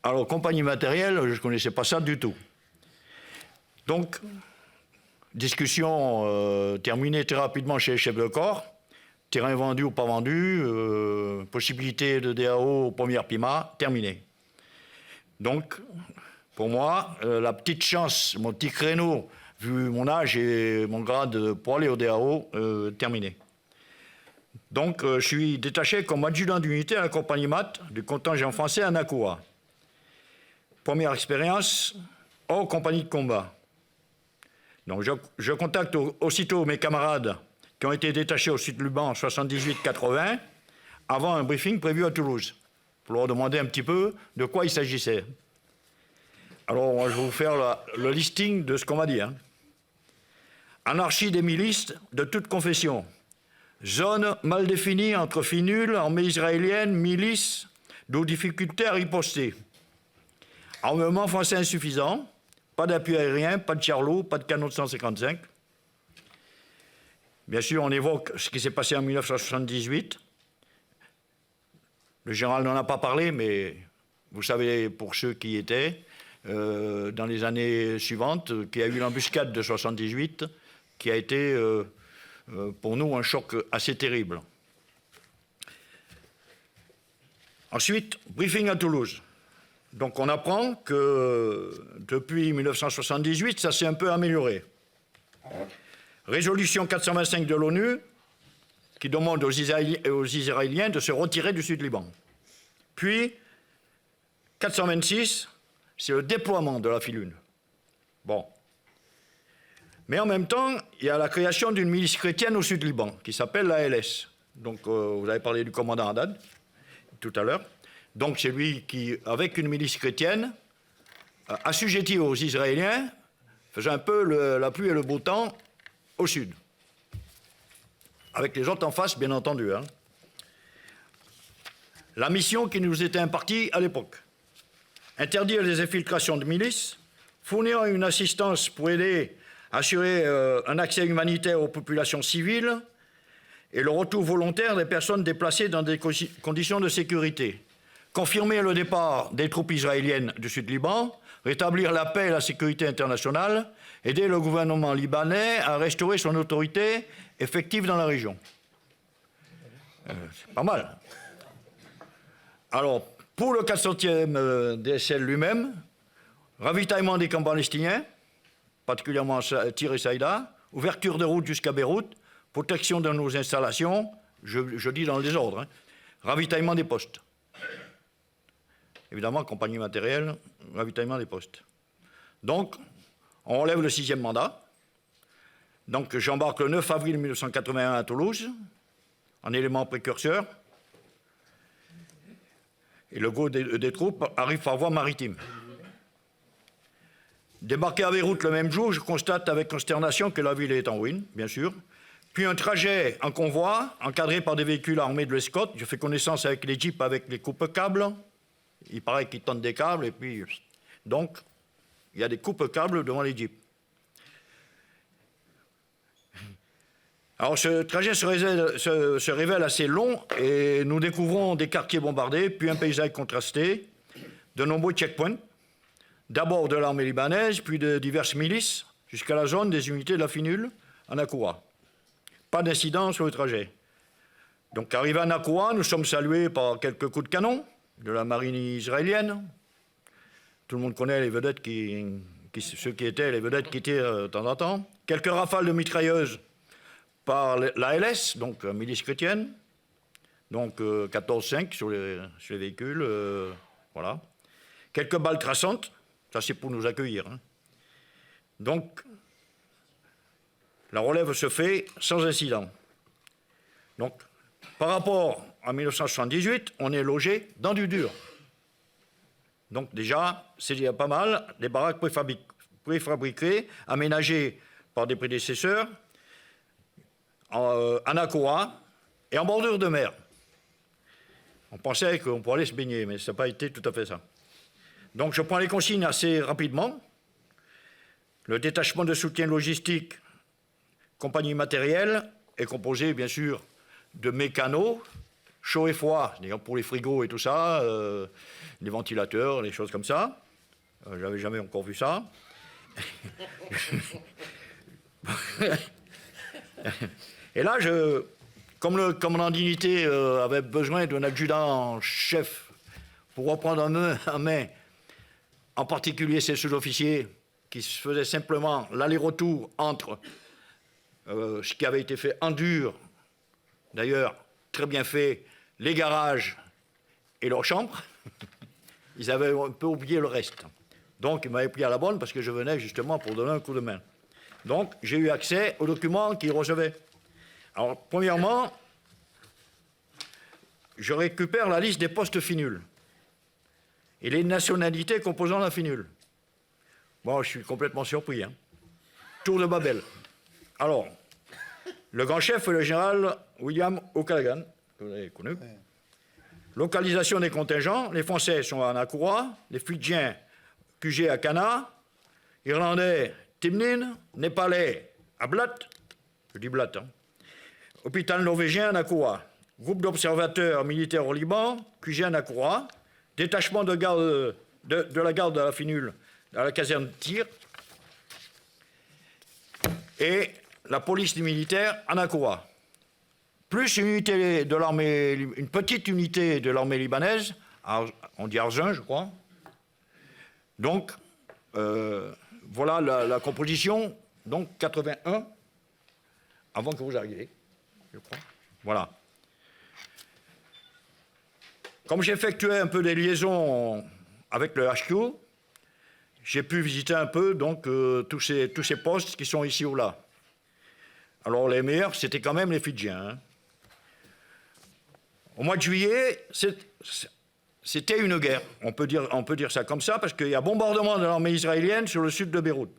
Alors, compagnie matérielle, je ne connaissais pas ça du tout. Donc, discussion terminée très rapidement chez les chefs de corps. Terrain vendu ou pas vendu, possibilité de DAO au 1er PIMA, terminé. Donc, pour moi, la petite chance, mon petit créneau, vu mon âge et mon grade pour aller au DAO, terminé. Donc, je suis détaché comme adjudant d'unité à la compagnie MAT du contingent français à Nakoua. Première expérience, hors compagnie de combat. Donc, je contacte aussitôt mes camarades qui ont été détachés au Sud-Liban en 78-80, avant un briefing prévu à Toulouse, pour leur demander un petit peu de quoi il s'agissait. Alors, je vais vous faire le listing de ce qu'on m'a dit. Anarchie des milices de toute confession. Zone mal définie entre Finule, armée israélienne, milices, d'où difficulté à riposter. Armement français insuffisant, pas d'appui aérien, pas de charlot, pas de canon de 155. Bien sûr, on évoque ce qui s'est passé en 1978. Le général n'en a pas parlé, mais vous savez, pour ceux qui y étaient, dans les années suivantes, qu'il y a eu l'embuscade de 78, qui a été pour nous un choc assez terrible. Ensuite, briefing à Toulouse. Donc on apprend que depuis 1978, ça s'est un peu amélioré. Résolution 425 de l'ONU qui demande aux Israéliens de se retirer du Sud-Liban. Puis, 426, c'est le déploiement de la file 1. Bon. Mais en même temps, il y a la création d'une milice chrétienne au Sud-Liban, qui s'appelle la LS. Donc, vous avez parlé du commandant Haddad, tout à l'heure. Donc, c'est lui qui, avec une milice chrétienne, assujetti aux Israéliens, faisait un peu la pluie et le beau temps au Sud. Avec les autres en face, bien entendu. Hein. La mission qui nous était impartie à l'époque. Interdire les infiltrations de milices, fournir une assistance pour aider à assurer un accès humanitaire aux populations civiles et le retour volontaire des personnes déplacées dans des conditions de sécurité. Confirmer le départ des troupes israéliennes du Sud-Liban, rétablir la paix et la sécurité internationale, aider le gouvernement libanais à restaurer son autorité effective dans la région. C'est pas mal. Alors, pour le 400e DSL lui-même, ravitaillement des camps palestiniens, particulièrement Tyr et Saïda, ouverture de route jusqu'à Beyrouth, protection de nos installations, je dis dans le désordre, hein, ravitaillement des postes. Évidemment, compagnie matérielle, ravitaillement des postes. Donc, on relève le 6e mandat. Donc, j'embarque le 9 avril 1981 à Toulouse, en élément précurseur. Et le gros des troupes arrive par voie maritime. Débarqué à Beyrouth le même jour, je constate avec consternation que la ville est en ruine, bien sûr. Puis un trajet en convoi, encadré par des véhicules armés de l'escorte. Je fais connaissance avec les jeeps, avec les coupes-câbles. Il paraît qu'ils tendent des câbles, et puis... Donc, il y a des coupes-câbles devant les jeeps. Alors, ce trajet se révèle assez long, et nous découvrons des quartiers bombardés, puis un paysage contrasté, de nombreux checkpoints, d'abord de l'armée libanaise, puis de diverses milices, jusqu'à la zone des unités de la FINUL, à Nakoura. Pas d'incident sur le trajet. Donc, arrivé à Nakoura, nous sommes salués par quelques coups de canon de la marine israélienne. Tout le monde connaît les vedettes ceux qui étaient les vedettes qui tirent de temps en temps. Quelques rafales de mitrailleuses par la LS, donc milice chrétienne. Donc 14-5 sur les véhicules. Voilà. Quelques balles traçantes. Ça, c'est pour nous accueillir. Hein. Donc, la relève se fait sans incident. Donc, par rapport à 1978, on est logé dans du dur. Donc déjà, c'est déjà pas mal. Des baraques préfabriquées, aménagées par des prédécesseurs, à Nakoura et en bordure de mer. On pensait qu'on pourrait aller se baigner, mais ça n'a pas été tout à fait ça. Donc je prends les consignes assez rapidement. Le détachement de soutien logistique, compagnie matérielle, est composé bien sûr de mécanos, chaud et froid, d'ailleurs pour les frigos et tout ça, les ventilateurs, les choses comme ça. J'avais jamais encore vu ça. Et là, comme le commandant d'unité avait besoin d'un adjudant-chef pour reprendre en main, en particulier ces sous-officiers qui faisaient simplement l'aller-retour entre ce qui avait été fait en dur, d'ailleurs très bien fait, les garages et leurs chambres, ils avaient un peu oublié le reste. Donc, ils m'avaient pris à la bonne parce que je venais justement pour donner un coup de main. Donc, j'ai eu accès aux documents qu'ils recevaient. Alors, premièrement, je récupère la liste des postes FINUL et les nationalités composant la FINUL. Bon, je suis complètement surpris. Hein. Tour de Babel. Alors, le grand chef est le général William O'Callaghan, que vous avez connu. Localisation des contingents. Les Français sont à Nakoura, les Fidjiens, QG à Cana, Irlandais, Timnin, Népalais à Blat, je dis Blat, hein. Hôpital norvégien à Nakoura, groupe d'observateurs militaires au Liban, QG à Koura, détachement de garde de la garde à la Finule à la caserne de tir, et la police militaire à Nakoura. Plus une unité de l'armée, une petite unité de l'armée libanaise, on dit Arzin, je crois. Donc, voilà la composition, donc 81, avant que vous arriviez, je crois. Voilà. Comme j'effectuais un peu des liaisons avec le HQ, j'ai pu visiter un peu donc, tous ces postes qui sont ici ou là. Alors les meilleurs, c'était quand même les Fidjiens. Hein. Au mois de juillet, c'était une guerre. On peut dire ça comme ça, parce qu'il y a bombardement de l'armée israélienne sur le sud de Beyrouth.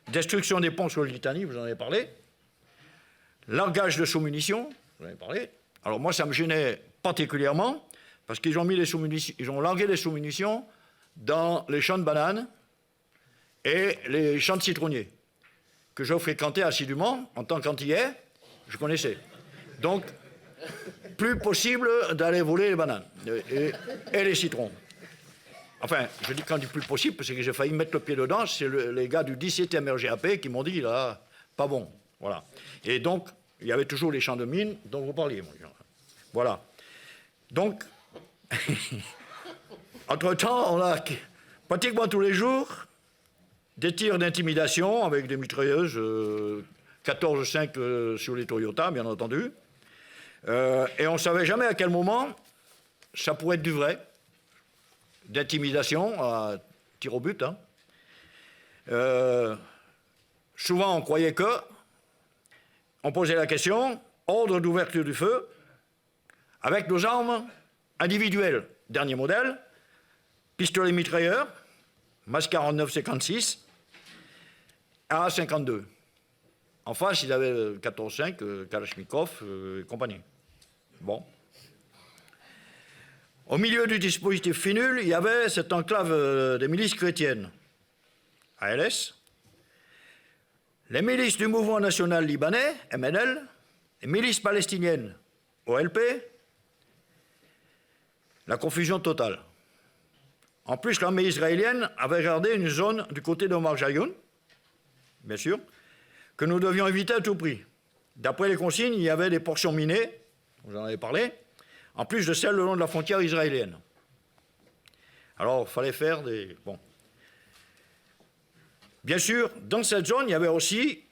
Destruction des ponts sur le Litani, vous en avez parlé. Largage de sous-munitions, vous en avez parlé. Alors moi, ça me gênait particulièrement, parce qu'ils ont largué les sous-munitions dans les champs de bananes et les champs de citronniers, que je fréquentais assidûment, en tant qu'antillais, je connaissais. Donc, plus possible d'aller voler les bananes et les citrons. Enfin, je dis quand je dis plus possible, parce que j'ai failli mettre le pied dedans, c'est les gars du 17e RGAP qui m'ont dit, là, pas bon. Voilà. Et donc, il y avait toujours les champs de mines dont vous parliez. Voilà. Donc, entre-temps, on a pratiquement tous les jours des tirs d'intimidation avec des mitrailleuses, 14-5 sur les Toyota, bien entendu. Et on ne savait jamais à quel moment ça pourrait être du vrai, d'intimidation à tir au but. Hein. Souvent, on croyait que, on posait la question, ordre d'ouverture du feu, avec nos armes individuelles, dernier modèle, pistolet mitrailleur, MAS 49-56, AA-52. En face, il avait 14-5, Kalachnikov et compagnie. Bon. Au milieu du dispositif Finul, il y avait cette enclave des milices chrétiennes, ALS, les milices du mouvement national libanais, MNL, les milices palestiniennes, OLP, la confusion totale. En plus, l'armée israélienne avait gardé une zone du côté d'Omar Jayoun, bien sûr, que nous devions éviter à tout prix. D'après les consignes, il y avait des portions minées, vous en avez parlé, en plus de celles le long de la frontière israélienne. Alors, il fallait faire des... Bon. Bien sûr, dans cette zone, il y avait aussi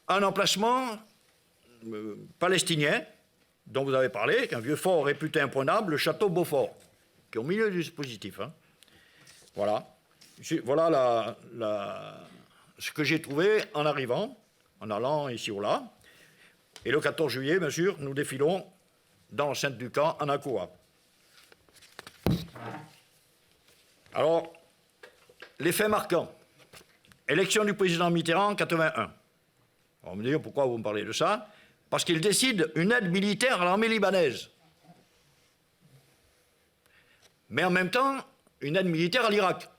un emplacement palestinien, dont vous avez parlé, un vieux fort réputé imprenable, le château Beaufort, qui est au milieu du dispositif. Hein. Voilà. Voilà ce que j'ai trouvé en arrivant, en allant ici ou là. Et le 14 juillet, bien sûr, nous défilons dans l'enceinte du camp, en Akoura. Alors, les faits marquants. Élection du président Mitterrand en 81. On va me dire pourquoi vous me parlez de ça. Parce qu'il décide une aide militaire à l'armée libanaise. Mais en même temps, une aide militaire à l'Irak.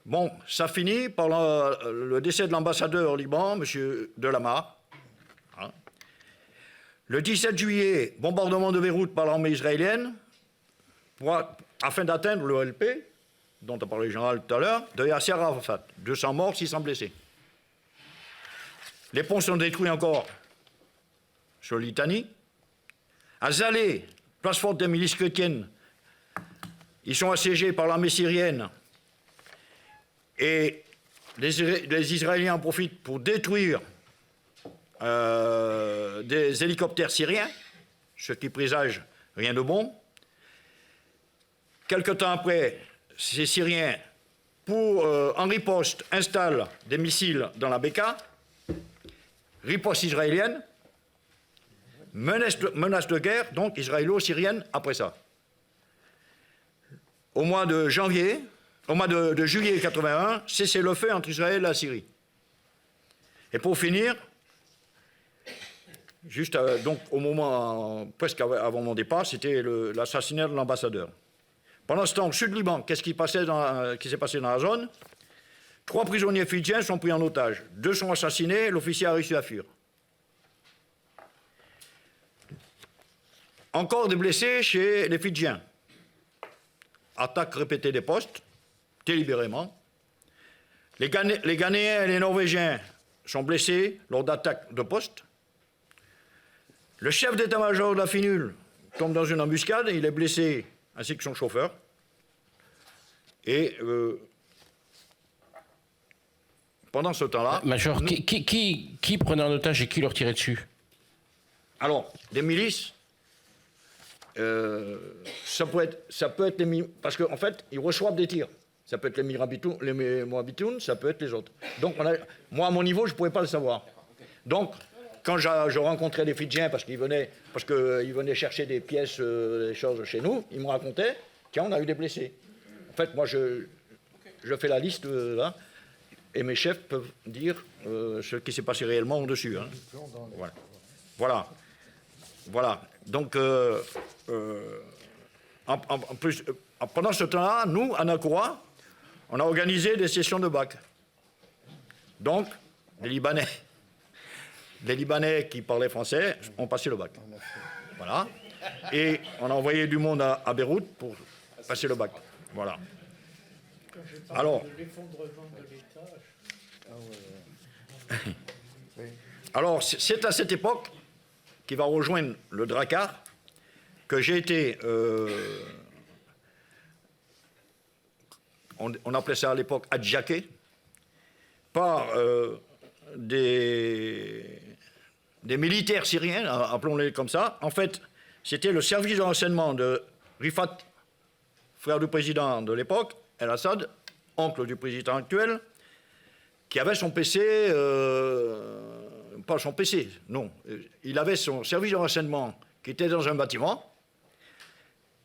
Bon, ça finit par le décès de l'ambassadeur au Liban, M. Delamare. Hein. Le 17 juillet, bombardement de Beyrouth par l'armée israélienne, afin d'atteindre l'OLP, dont a parlé le général tout à l'heure, de Yasser Arafat. 200 morts, 600 blessés. Les ponts sont détruits encore sur le Litani. À Zalé, place forte des milices chrétiennes, ils sont assiégés par l'armée syrienne. Et les Israéliens en profitent pour détruire des hélicoptères syriens, ce qui présage rien de bon. Quelque temps après, ces Syriens, en riposte, installent des missiles dans la Beka, riposte israélienne, menace de guerre, donc israélo-syrienne après ça. Au mois de juillet 81, cessez-le-feu entre Israël et la Syrie. Et pour finir, juste donc au moment, presque avant mon départ, c'était l'assassinat de l'ambassadeur. Pendant ce temps, au sud Liban, qu'est-ce qui s'est passé dans la zone? 3 prisonniers fidjiens sont pris en otage. 2 sont assassinés, l'officier a réussi à fuir. Encore des blessés chez les Fidjiens. Attaques répétées des postes, délibérément. Les Ghanéens et les Norvégiens sont blessés lors d'attaques de postes. Le chef d'état-major de la FINUL tombe dans une embuscade, il est blessé, ainsi que son chauffeur. Et pendant ce temps-là... Major, qui prenait en otage et qui leur tirait dessus? Alors, des milices, ça peut être les milices, parce qu'en fait, ils reçoivent des tirs. Ça peut être les Moabitounes, ça peut être les autres. Donc, moi, à mon niveau, je ne pouvais pas le savoir. Donc, quand je rencontrais des Fidjiens, parce qu'ils venaient chercher des pièces, des choses chez nous, ils me racontaient, tiens, on a eu des blessés. En fait, moi, je fais la liste, là, et mes chefs peuvent dire ce qui s'est passé réellement au-dessus. Hein. Voilà. Donc, en plus, pendant ce temps-là, nous, à Nakura, on a organisé des sessions de bac. Donc, les Libanais qui parlaient français ont passé le bac. Voilà. Et on a envoyé du monde à Beyrouth pour passer le bac. Voilà. Alors, c'est à cette époque qui va rejoindre le Drakkar que j'ai été... on appelait ça à l'époque adjaqué par des militaires syriens, appelons-les comme ça. En fait, c'était le service de renseignement de Rifat, frère du président de l'époque, El-Assad, oncle du président actuel, qui avait son PC, pas son PC, non, il avait son service de renseignement qui était dans un bâtiment.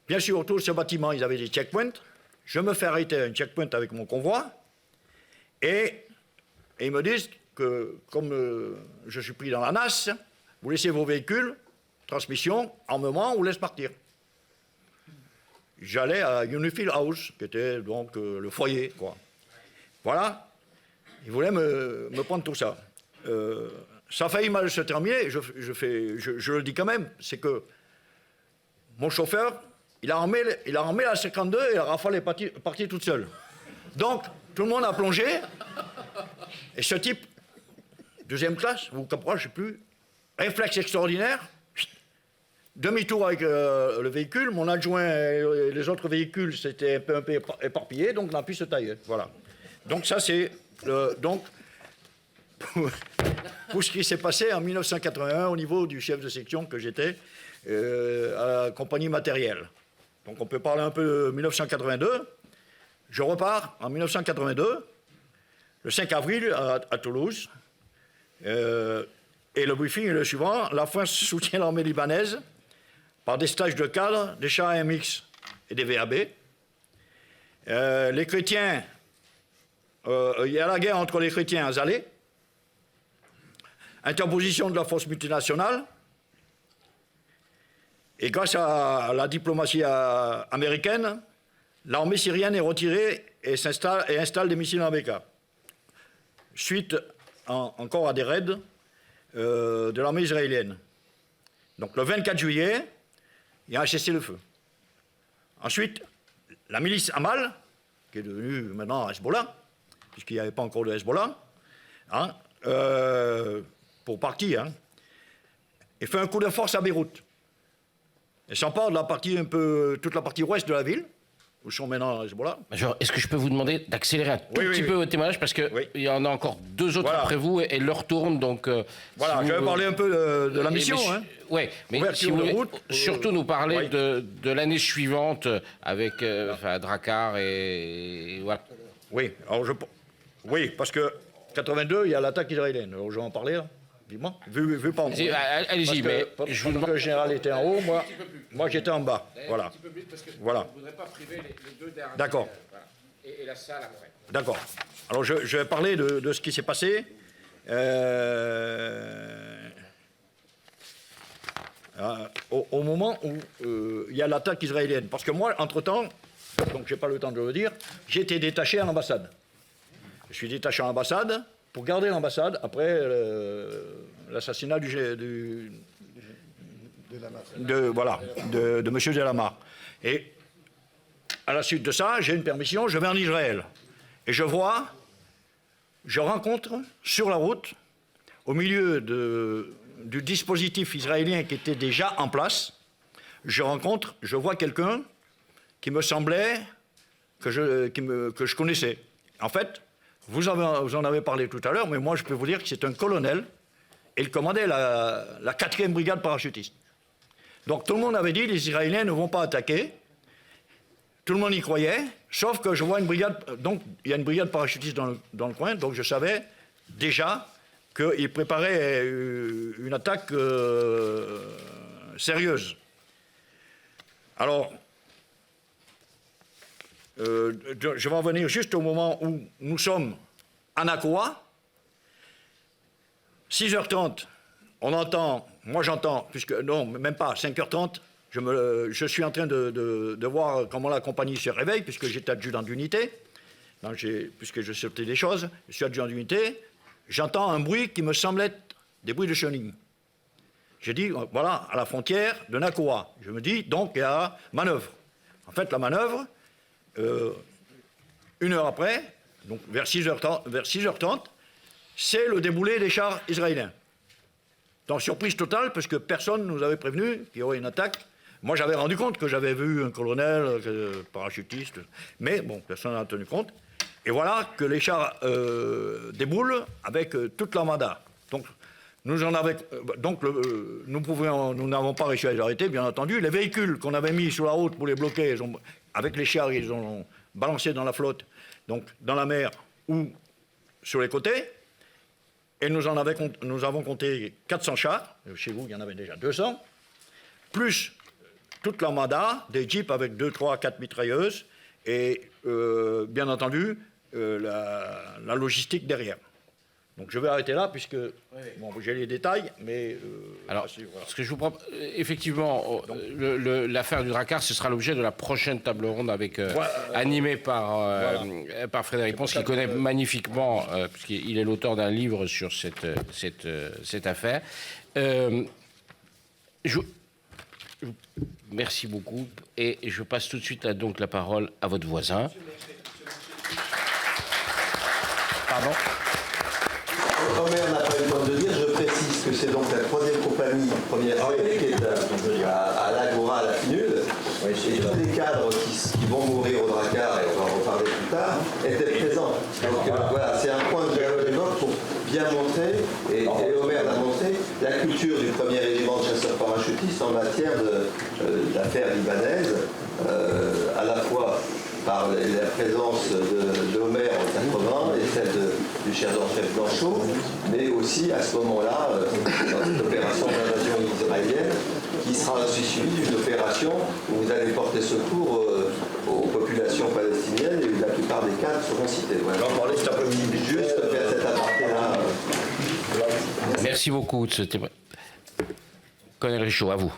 Bien sûr, autour de ce bâtiment, ils avaient des checkpoints. Je me fais arrêter à un checkpoint avec mon convoi et ils me disent que, comme je suis pris dans la nasse, vous laissez vos véhicules, transmission, armement, on laisse partir. J'allais à Unifield House, qui était donc le foyer, quoi. Voilà. Ils voulaient me prendre tout ça. Ça a failli mal se terminer, je le dis quand même, c'est que mon chauffeur, il a armé la 52 et la Rafale est partie toute seule. Donc, tout le monde a plongé, et ce type, deuxième classe, vous comprenez, je ne sais plus, réflexe extraordinaire, demi-tour avec le véhicule, mon adjoint et les autres véhicules s'étaient un peu éparpillés, donc on a pu se tailler. Voilà. Donc ça c'est... donc, pour ce qui s'est passé en 1981 au niveau du chef de section que j'étais à la compagnie matérielle. Donc on peut parler un peu de 1982. Je repars en 1982, le 5 avril à Toulouse. Et le briefing est le suivant. La France soutient l'armée libanaise par des stages de cadre, des chars AMX et des VAB. Les chrétiens, il y a la guerre entre les chrétiens à Zalé. Interposition de la force multinationale. Et grâce à la diplomatie américaine, l'armée syrienne est retirée et installe des missiles américains. Suite encore à des raids de l'armée israélienne. Donc le 24 juillet, il y a un cessez-le-feu. Ensuite, la milice Hamal, qui est devenue maintenant Hezbollah, puisqu'il n'y avait pas encore de Hezbollah, hein, pour partie, hein, et fait un coup de force à Beyrouth. Et s'empare de la partie toute la partie ouest de la ville, où sont maintenant Hezbollah. Major, est-ce que je peux vous demander d'accélérer un tout petit peu votre témoignage, parce qu'il y en a encore deux autres après vous, et l'heure tourne, donc... voilà, si je vais parler un peu de la mission. Oui, mais si vous voulez surtout nous parler de l'année suivante, avec Drakkar et... Voilà. Oui, alors oui, parce que 82, il y a l'attaque israélienne. Alors, je vais en parler, là, vivement, vu par moi. Allez-y, mais je vous demande que le général était en haut, moi j'étais en bas. Voilà. Voilà. Je ne voudrais pas priver les deux derniers. D'accord. Et la salle après. D'accord. Alors, je vais parler de ce qui s'est passé. Au moment où il y a l'attaque israélienne. Parce que moi, entre-temps, donc je n'ai pas le temps de le dire, j'ai été détaché à l'ambassade. Je suis détaché à l'ambassade pour garder l'ambassade après l'assassinat de M. Delamare. Et à la suite de ça, j'ai une permission, je vais en Israël. Et je rencontre sur la route, au milieu du dispositif israélien qui était déjà en place, je vois quelqu'un qui me semblait que je connaissais. En fait, vous en avez parlé tout à l'heure, mais moi je peux vous dire que c'est un colonel, et il commandait la 4e brigade parachutiste. Donc tout le monde avait dit les Israéliens ne vont pas attaquer. Tout le monde y croyait, sauf que je vois une brigade. Donc il y a une brigade parachutiste dans le coin, donc je savais déjà qu'il préparait une attaque sérieuse. Alors, je vais en venir juste au moment où nous sommes à Nakoa. 6h30, on entend, moi j'entends, non, même pas, 5h30, je suis en train de voir comment la compagnie se réveille, puisque j'étais adjudant d'unité, puisque je sortais des choses, je suis adjudant d'unité, j'entends un bruit qui me semble être des bruits de chenilles. J'ai dit, voilà, à la frontière de Nakoa. Je me dis, donc, il y a manœuvre. En fait, la manœuvre, 1 heure après, donc vers 6h30, c'est le déboulé des chars israéliens. Donc, surprise totale, parce que personne ne nous avait prévenu qu'il y aurait une attaque. Moi, j'avais rendu compte que j'avais vu un colonel, parachutiste, mais bon, personne n'a tenu compte. Et voilà que les chars déboulent avec toute l'armada. Donc, nous n'avons pas réussi à les arrêter, bien entendu. Les véhicules qu'on avait mis sur la route pour les bloquer, avec les chars, ils ont balancé dans la flotte, donc dans la mer ou sur les côtés. Et nous avons compté 400 chars. Chez vous, il y en avait déjà 200. Plus toute l'armada, des jeeps avec 2, 3, 4 mitrailleuses. Et bien entendu, la logistique derrière. Donc je vais arrêter là, puisque bon, j'ai les détails, mais... Alors, ce que je vous propose, effectivement, l'affaire du Drakkar, ce sera l'objet de la prochaine table ronde animée par Frédéric Pons, qui connaît magnifiquement, puisqu'il est l'auteur d'un livre sur cette affaire. Merci beaucoup, et je passe tout de suite donc la parole à votre voisin. Pardon ? Omer n'a pas eu le temps de le dire, je précise que c'est donc la 3e compagnie, première qui est à l'Agora, à la Finule. Et tous les cadres qui vont mourir au Drakkar, et on va en reparler plus tard, étaient présents. Donc voilà, c'est un point de l'époque pour bien montrer, et Omer l'a montré, la culture du 1er régiment de chasseurs parachutistes en matière d'affaires libanaises, à la fois par la présence de Homer en 80 et celle du sergent-chef Blanchot, mais aussi à ce moment-là, dans cette opération d'invasion israélienne, qui sera aussi suivie d'une opération où vous allez porter secours aux populations palestiniennes et où la plupart des cadres seront cités. Voilà. On va parler cet après-midi. Juste faire cet aparté-là. Merci beaucoup. Colonel Richaud, à vous.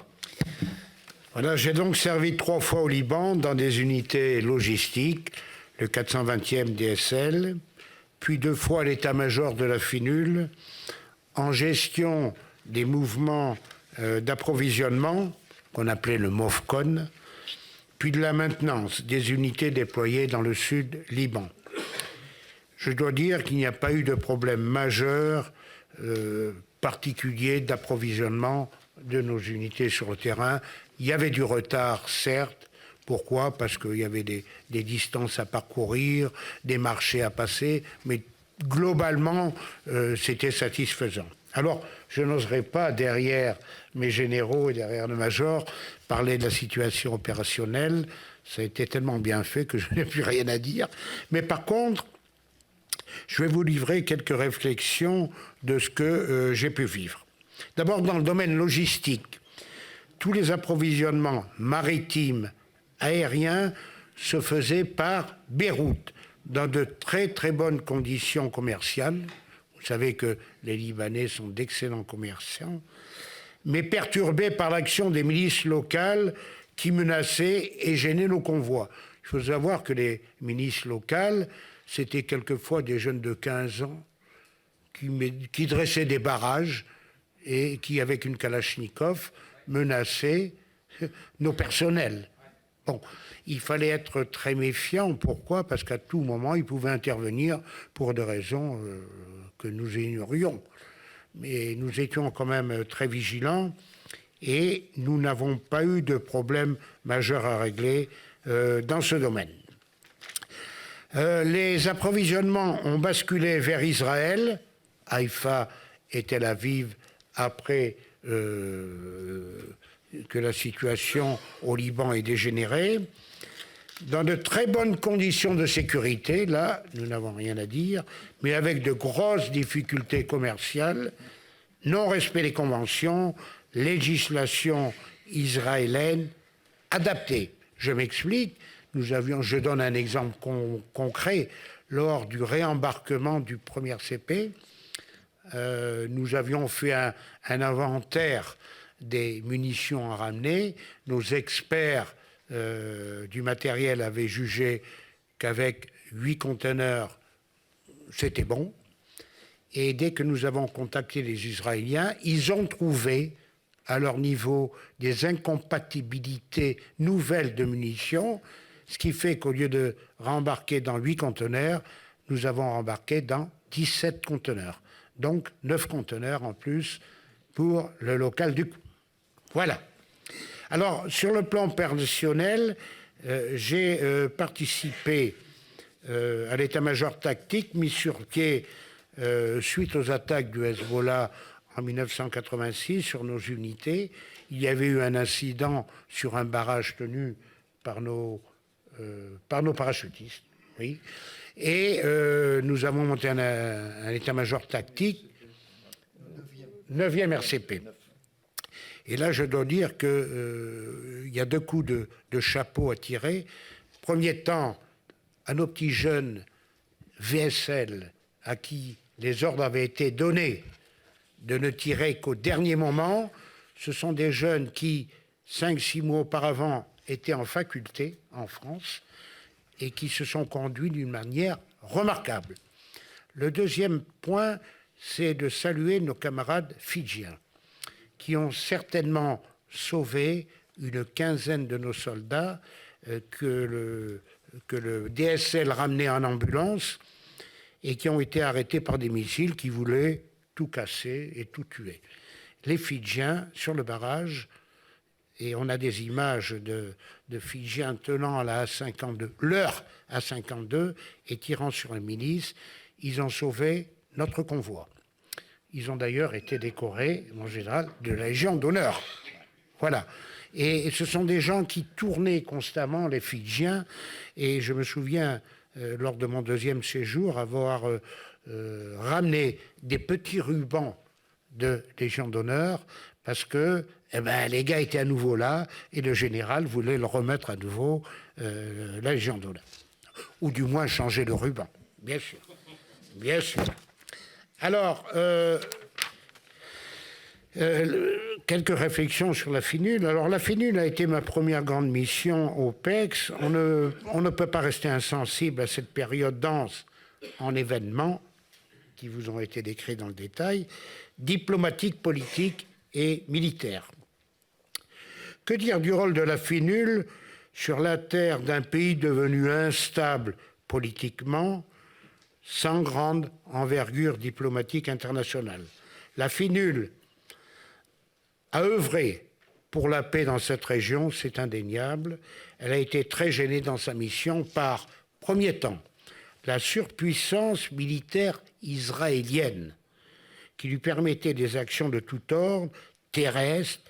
Voilà, j'ai donc servi 3 fois au Liban dans des unités logistiques, le 420e DSL, puis 2 fois à l'état-major de la Finule, en gestion des mouvements d'approvisionnement, qu'on appelait le MOFCON, puis de la maintenance des unités déployées dans le sud Liban. Je dois dire qu'il n'y a pas eu de problème majeur particulier d'approvisionnement de nos unités sur le terrain. Il y avait du retard, certes. Pourquoi ? Parce qu'il y avait des distances à parcourir, des marchés à passer, mais globalement, c'était satisfaisant. Alors, je n'oserais pas, derrière mes généraux et derrière le major, parler de la situation opérationnelle. Ça a été tellement bien fait que je n'ai plus rien à dire. Mais par contre, je vais vous livrer quelques réflexions de ce que j'ai pu vivre. D'abord, dans le domaine logistique, tous les approvisionnements maritimes, aériens, se faisaient par Beyrouth, dans de très très bonnes conditions commerciales. Vous savez que les Libanais sont d'excellents commerçants, mais perturbés par l'action des milices locales qui menaçaient et gênaient nos convois. Il faut savoir que les milices locales, c'était quelquefois des jeunes de 15 ans qui dressaient des barrages et qui, avec une Kalachnikov, menacer nos personnels. Bon, il fallait être très méfiant. Pourquoi? Parce qu'à tout moment, ils pouvaient intervenir pour des raisons que nous ignorions. Mais nous étions quand même très vigilants et nous n'avons pas eu de problème majeur à régler dans ce domaine. Les approvisionnements ont basculé vers Israël, Haïfa et Tel Aviv, après que la situation au Liban ait dégénéré, dans de très bonnes conditions de sécurité, là, nous n'avons rien à dire, mais avec de grosses difficultés commerciales, non-respect des conventions, législation israélienne adaptée. Je m'explique, je donne un exemple concret, lors du réembarquement du premier CP, nous avions fait un inventaire des munitions à ramener. Nos experts du matériel avaient jugé qu'avec 8 conteneurs, c'était bon. Et dès que nous avons contacté les Israéliens, ils ont trouvé à leur niveau des incompatibilités nouvelles de munitions, ce qui fait qu'au lieu de rembarquer dans 8 conteneurs, nous avons rembarqué dans 17 conteneurs. Donc 9 conteneurs en plus pour le local du coup. Voilà. Alors, sur le plan personnel, j'ai participé à l'état-major tactique mis sur pied suite aux attaques du Hezbollah en 1986 sur nos unités. Il y avait eu un incident sur un barrage tenu par nos parachutistes. Oui. Et nous avons monté un état-major tactique, 9e RCP. Et là, je dois dire qu'il y a 2 coups de chapeau à tirer. Premier temps, à nos petits jeunes VSL à qui les ordres avaient été donnés de ne tirer qu'au dernier moment. Ce sont des jeunes qui, 5-6 mois auparavant, étaient en faculté en France et qui se sont conduits d'une manière remarquable. Le deuxième point, c'est de saluer nos camarades fidjiens qui ont certainement sauvé une quinzaine de nos soldats que le DSL ramenait en ambulance et qui ont été arrêtés par des missiles qui voulaient tout casser et tout tuer. Les Fidjiens, sur le barrage, et on a des images de Fidjiens tenant la A52, leur A52, et tirant sur une milice, ils ont sauvé notre convoi. Ils ont d'ailleurs été décorés, en général, de la Légion d'honneur. Voilà. Et ce sont des gens qui tournaient constamment, les Fidjiens, et je me souviens, lors de mon 2e séjour, avoir ramené des petits rubans de Légion d'honneur, parce que les gars étaient à nouveau là, et le général voulait leur remettre à nouveau la Légion d'honneur. Ou du moins changer le ruban, bien sûr. Bien sûr. Alors, quelques réflexions sur la FINUL. Alors, la FINUL a été ma première grande mission au PEX. On ne peut pas rester insensible à cette période dense en événements qui vous ont été décrits dans le détail, diplomatiques, politiques et militaires. Que dire du rôle de la FINUL sur la terre d'un pays devenu instable politiquement, sans grande envergure diplomatique internationale? La FINUL a œuvré pour la paix dans cette région, c'est indéniable. Elle a été très gênée dans sa mission par, premier temps, la surpuissance militaire israélienne, qui lui permettait des actions de tout ordre, terrestres,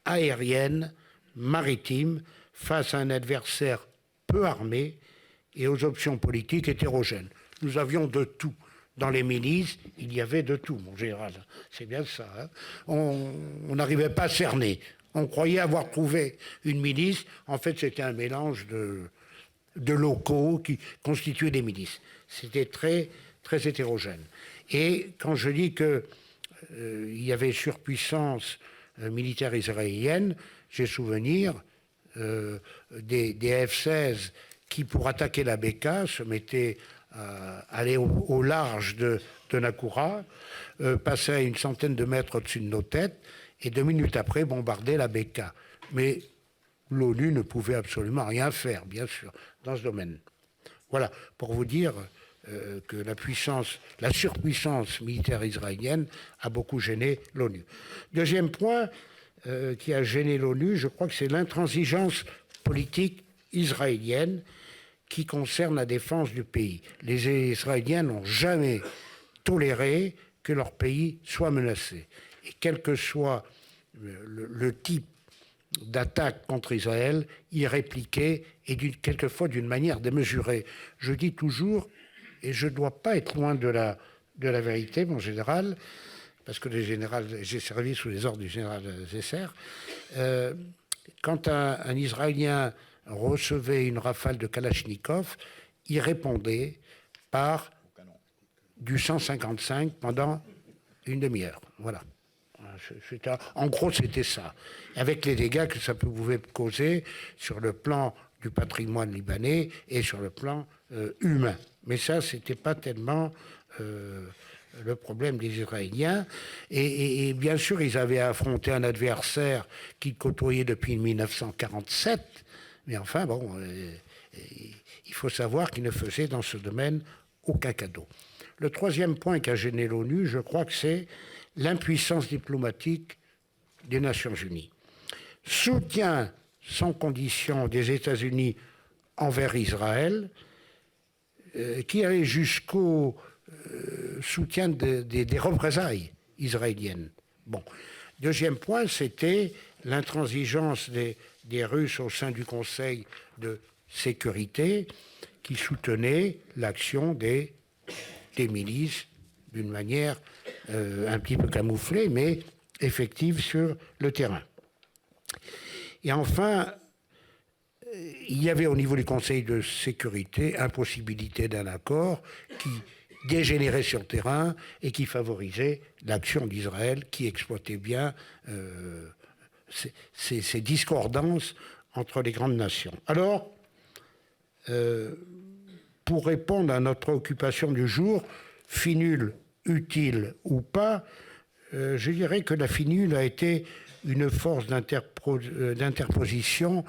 aériennes, maritimes, face à un adversaire peu armé et aux options politiques hétérogènes. Nous avions de tout. Dans les milices, il y avait de tout, mon général. C'est bien ça. Hein. On n'arrivait pas à cerner. On croyait avoir trouvé une milice. En fait, c'était un mélange de locaux qui constituaient des milices. C'était très, très hétérogène. Et quand je dis qu'il y avait surpuissance militaire israélienne, j'ai souvenir des F-16 qui, pour attaquer la Beka, se mettaient aller au large de Nakura, passaient à une centaine de mètres au-dessus de nos têtes et 2 minutes après bombarder la Beka. Mais l'ONU ne pouvait absolument rien faire, bien sûr, dans ce domaine. Voilà, pour vous dire que la surpuissance militaire israélienne a beaucoup gêné l'ONU. Deuxième point qui a gêné l'ONU, je crois que c'est l'intransigeance politique israélienne qui concerne la défense du pays. Les Israéliens n'ont jamais toléré que leur pays soit menacé. Et quel que soit le type d'attaque contre Israël, y répliquer, et quelquefois d'une manière démesurée. Je dis toujours, et je ne dois pas être loin de la vérité, mon général, parce que j'ai servi sous les ordres du général Zesser, quand un Israélien recevait une rafale de Kalachnikov, il répondait par du 155 pendant une demi-heure. Voilà. En gros, c'était ça. Avec les dégâts que ça pouvait causer sur le plan du patrimoine libanais et sur le plan humain. Mais ça, c'était pas tellement le problème des Israéliens. Et bien sûr, ils avaient affronté un adversaire qu'ils côtoyaient depuis 1947. Mais enfin, bon, il faut savoir qu'ils ne faisaient dans ce domaine aucun cadeau. Le troisième point qui a gêné l'ONU, je crois que c'est l'impuissance diplomatique des Nations Unies. Soutien sans condition des États-Unis envers Israël, qui allait jusqu'au soutien des représailles israéliennes. Bon. Deuxième point, c'était l'intransigeance des Russes au sein du Conseil de sécurité qui soutenait l'action des milices d'une manière un petit peu camouflée, mais effective sur le terrain. Et enfin, il y avait au niveau du Conseil de sécurité impossibilité d'un accord qui dégénérait sur le terrain et qui favorisait l'action d'Israël, qui exploitait bien ces discordances entre les grandes nations. Alors, pour répondre à notre préoccupation du jour, FINUL utile ou pas, je dirais que la FINUL a été une force d'interposition,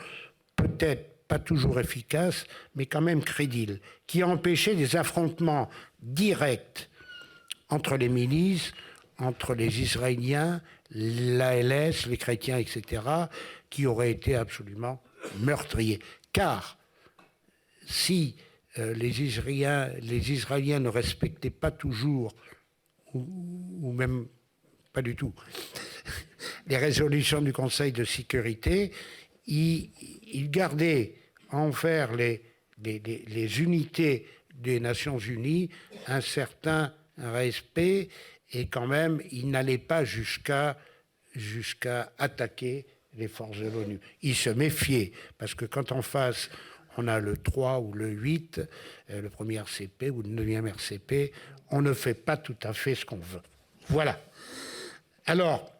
peut-être pas toujours efficace, mais quand même crédible, qui a empêché des affrontements directs entre les milices, entre les Israéliens, l'ALS, les chrétiens, etc., qui auraient été absolument meurtriers. Car si les Israéliens ne respectaient pas toujours, ou même pas du tout, les résolutions du Conseil de sécurité, ils gardaient envers les unités des Nations Unies un certain respect, et quand même, ils n'allaient pas jusqu'à attaquer les forces de l'ONU. Ils se méfiaient, parce que quand en face, on a le 3 ou le 8, le premier RCP ou le 9e RCP, on ne fait pas tout à fait ce qu'on veut. Voilà. Alors,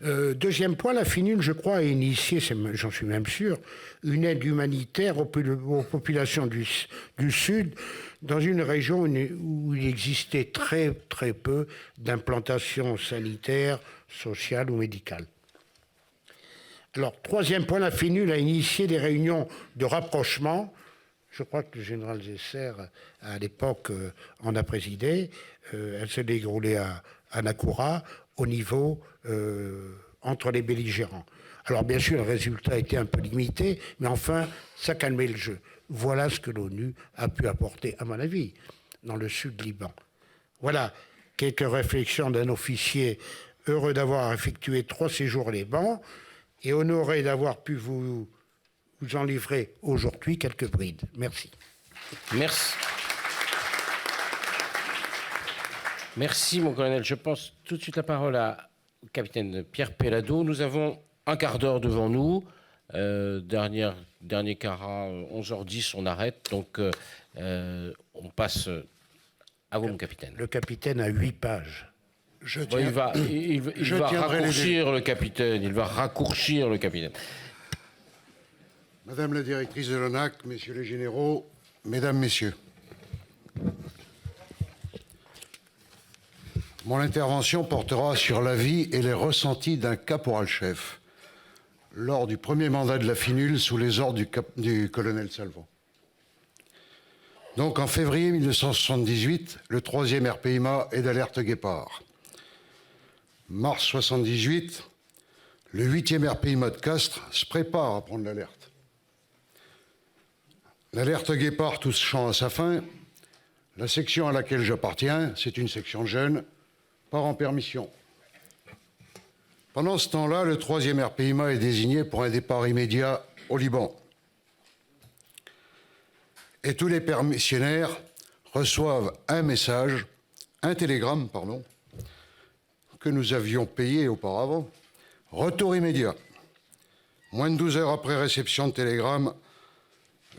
deuxième point, la FINUL, je crois, a initié, j'en suis même sûr, une aide humanitaire aux populations du Sud, dans une région où il existait très, très peu d'implantations sanitaires, sociales ou médicales. Alors, troisième point, la FINUL a initié des réunions de rapprochement. Je crois que le général Zesser, à l'époque, en a présidé. Elle s'est déroulée à Nakoura, au niveau entre les belligérants. Alors, bien sûr, le résultat était un peu limité, mais enfin, ça calmait le jeu. Voilà ce que l'ONU a pu apporter, à mon avis, dans le sud Liban. Voilà quelques réflexions d'un officier heureux d'avoir effectué 3 séjours au Liban et honoré d'avoir pu vous en livrer aujourd'hui quelques brides. Merci. Merci. Merci, mon colonel. Je passe tout de suite la parole au capitaine Pierre Pellado. Nous avons un quart d'heure devant nous. Dernier carat, 11h10, on arrête. Donc, on passe à vous, mon capitaine. Le capitaine a 8 pages. Il va raccourcir le capitaine. Il va raccourcir le capitaine. Madame la directrice de l'ONAC, messieurs les généraux, mesdames, messieurs. Mon intervention portera sur la vie et les ressentis d'un caporal-chef lors du premier mandat de la FINUL sous les ordres du colonel Salvant. Donc en février 1978, le 3e RPIMA est d'alerte Guépard. Mars 78, le 8e RPIMA de Castres se prépare à prendre l'alerte. L'alerte Guépard touchant à sa fin, la section à laquelle j'appartiens, c'est une section jeune, part en permission. Pendant ce temps-là, le 3e RPIMA est désigné pour un départ immédiat au Liban. Et tous les permissionnaires reçoivent un message, un télégramme, pardon, que nous avions payé auparavant. Retour immédiat. Moins de 12 heures après réception de télégramme,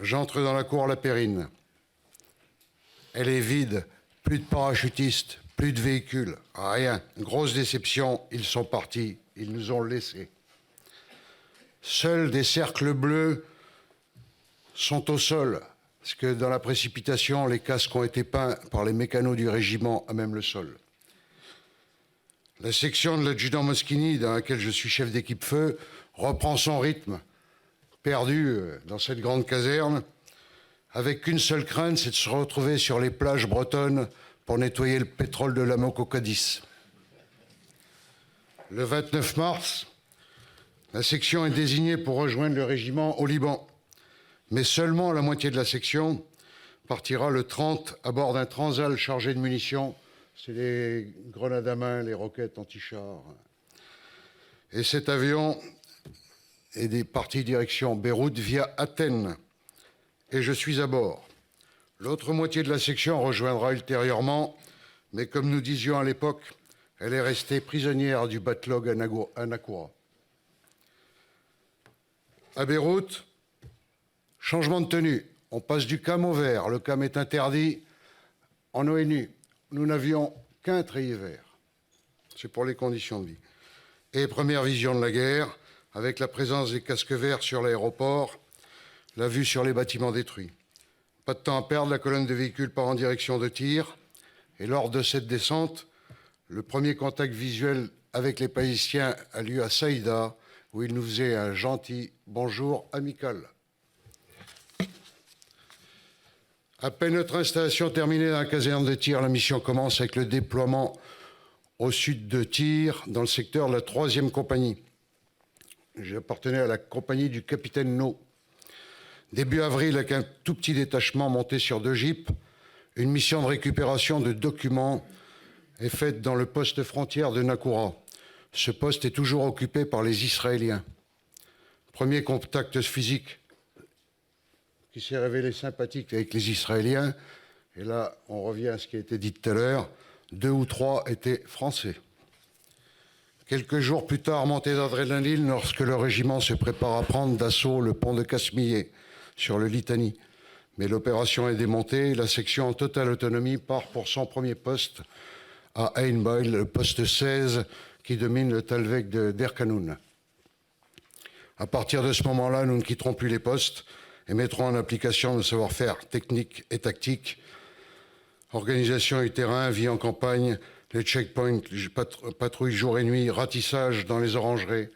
j'entre dans la cour La Périne. Elle est vide, plus de parachutistes, plus de véhicules, rien. Grosse déception, ils sont partis, ils nous ont laissés. Seuls des cercles bleus sont au sol, parce que dans la précipitation, les casques ont été peints par les mécanos du régiment à même le sol. La section de l'adjudant Moschini, dans laquelle je suis chef d'équipe feu, reprend son rythme, perdu dans cette grande caserne, avec qu'une seule crainte, c'est de se retrouver sur les plages bretonnes pour nettoyer le pétrole de la Moco Cadiz. Le 29 mars, la section est désignée pour rejoindre le régiment au Liban, mais seulement la moitié de la section partira le 30 à bord d'un transal chargé de munitions. C'est les grenades à main, les roquettes anti-chars. Et cet avion est parti direction Beyrouth via Athènes. Et je suis à bord. L'autre moitié de la section rejoindra ultérieurement, mais comme nous disions à l'époque, elle est restée prisonnière du backlog à Nakoura. À Beyrouth, changement de tenue. On passe du cam au vert. Le cam est interdit en ONU. Nous n'avions qu'un treillis vert. C'est pour les conditions de vie. Et première vision de la guerre, avec la présence des casques verts sur l'aéroport, la vue sur les bâtiments détruits. Pas de temps à perdre, la colonne de véhicules part en direction de tir. Et lors de cette descente, le premier contact visuel avec les Palestiniens a lieu à Saïda, où ils nous faisaient un gentil bonjour amical. À peine notre installation terminée dans la caserne de tir, la mission commence avec le déploiement au sud de Tir, dans le secteur de la 3e compagnie. J'appartenais à la compagnie du capitaine No. Début avril, avec un tout petit détachement monté sur 2 jeeps, une mission de récupération de documents est faite dans le poste frontière de Nakoura. Ce poste est toujours occupé par les Israéliens. Premier contact physique qui s'est révélé sympathique avec les Israéliens. Et là, on revient à ce qui a été dit tout à l'heure. 2 ou 3 étaient français. Quelques jours plus tard, montée d'adrénaline lorsque le régiment se prépare à prendre d'assaut le pont de Casmillet sur le Litani. Mais l'opération est démontée. La section en totale autonomie part pour son premier poste à Einbeil, le poste 16 qui domine le Talweg d'Erkanoun. À partir de ce moment-là, nous ne quitterons plus les postes et mettrons en application le savoir-faire technique et tactique. Organisation du terrain, vie en campagne, les checkpoints, patrouilles jour et nuit, ratissage dans les orangeries.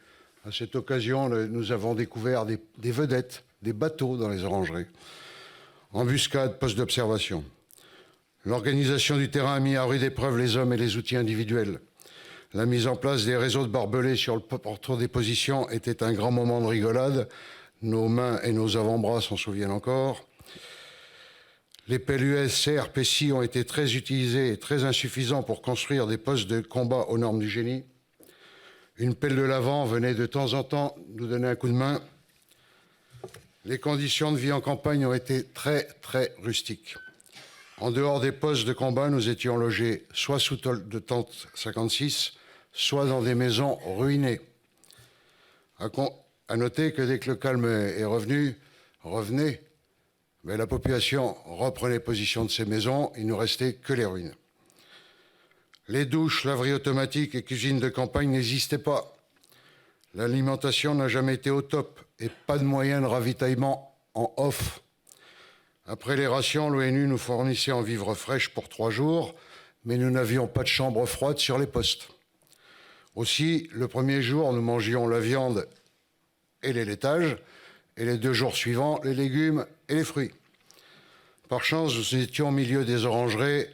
À cette occasion, nous avons découvert des vedettes, des bateaux dans les orangeries. Embuscade, poste d'observation. L'organisation du terrain a mis à rude épreuve les hommes et les outils individuels. La mise en place des réseaux de barbelés sur le porteur des positions était un grand moment de rigolade. Nos mains et nos avant-bras s'en souviennent encore. Les PLUS, CRPC ont été très utilisés et très insuffisants pour construire des postes de combat aux normes du génie. Une pelle de l'avant venait de temps en temps nous donner un coup de main. Les conditions de vie en campagne ont été très, très rustiques. En dehors des postes de combat, nous étions logés soit sous de tente 56, soit dans des maisons ruinées. À noter que dès que le calme revenait, mais la population reprenait position de ces maisons, il ne restait que les ruines. Les douches, laveries automatiques et cuisines de campagne n'existaient pas. L'alimentation n'a jamais été au top et pas de moyens de ravitaillement en off. Après les rations, l'ONU nous fournissait en vivres fraîches pour 3 jours, mais nous n'avions pas de chambre froide sur les postes. Aussi, le premier jour, nous mangions la viande et les laitages, et les 2 jours suivants, les légumes et les fruits. Par chance, nous étions au milieu des orangeries,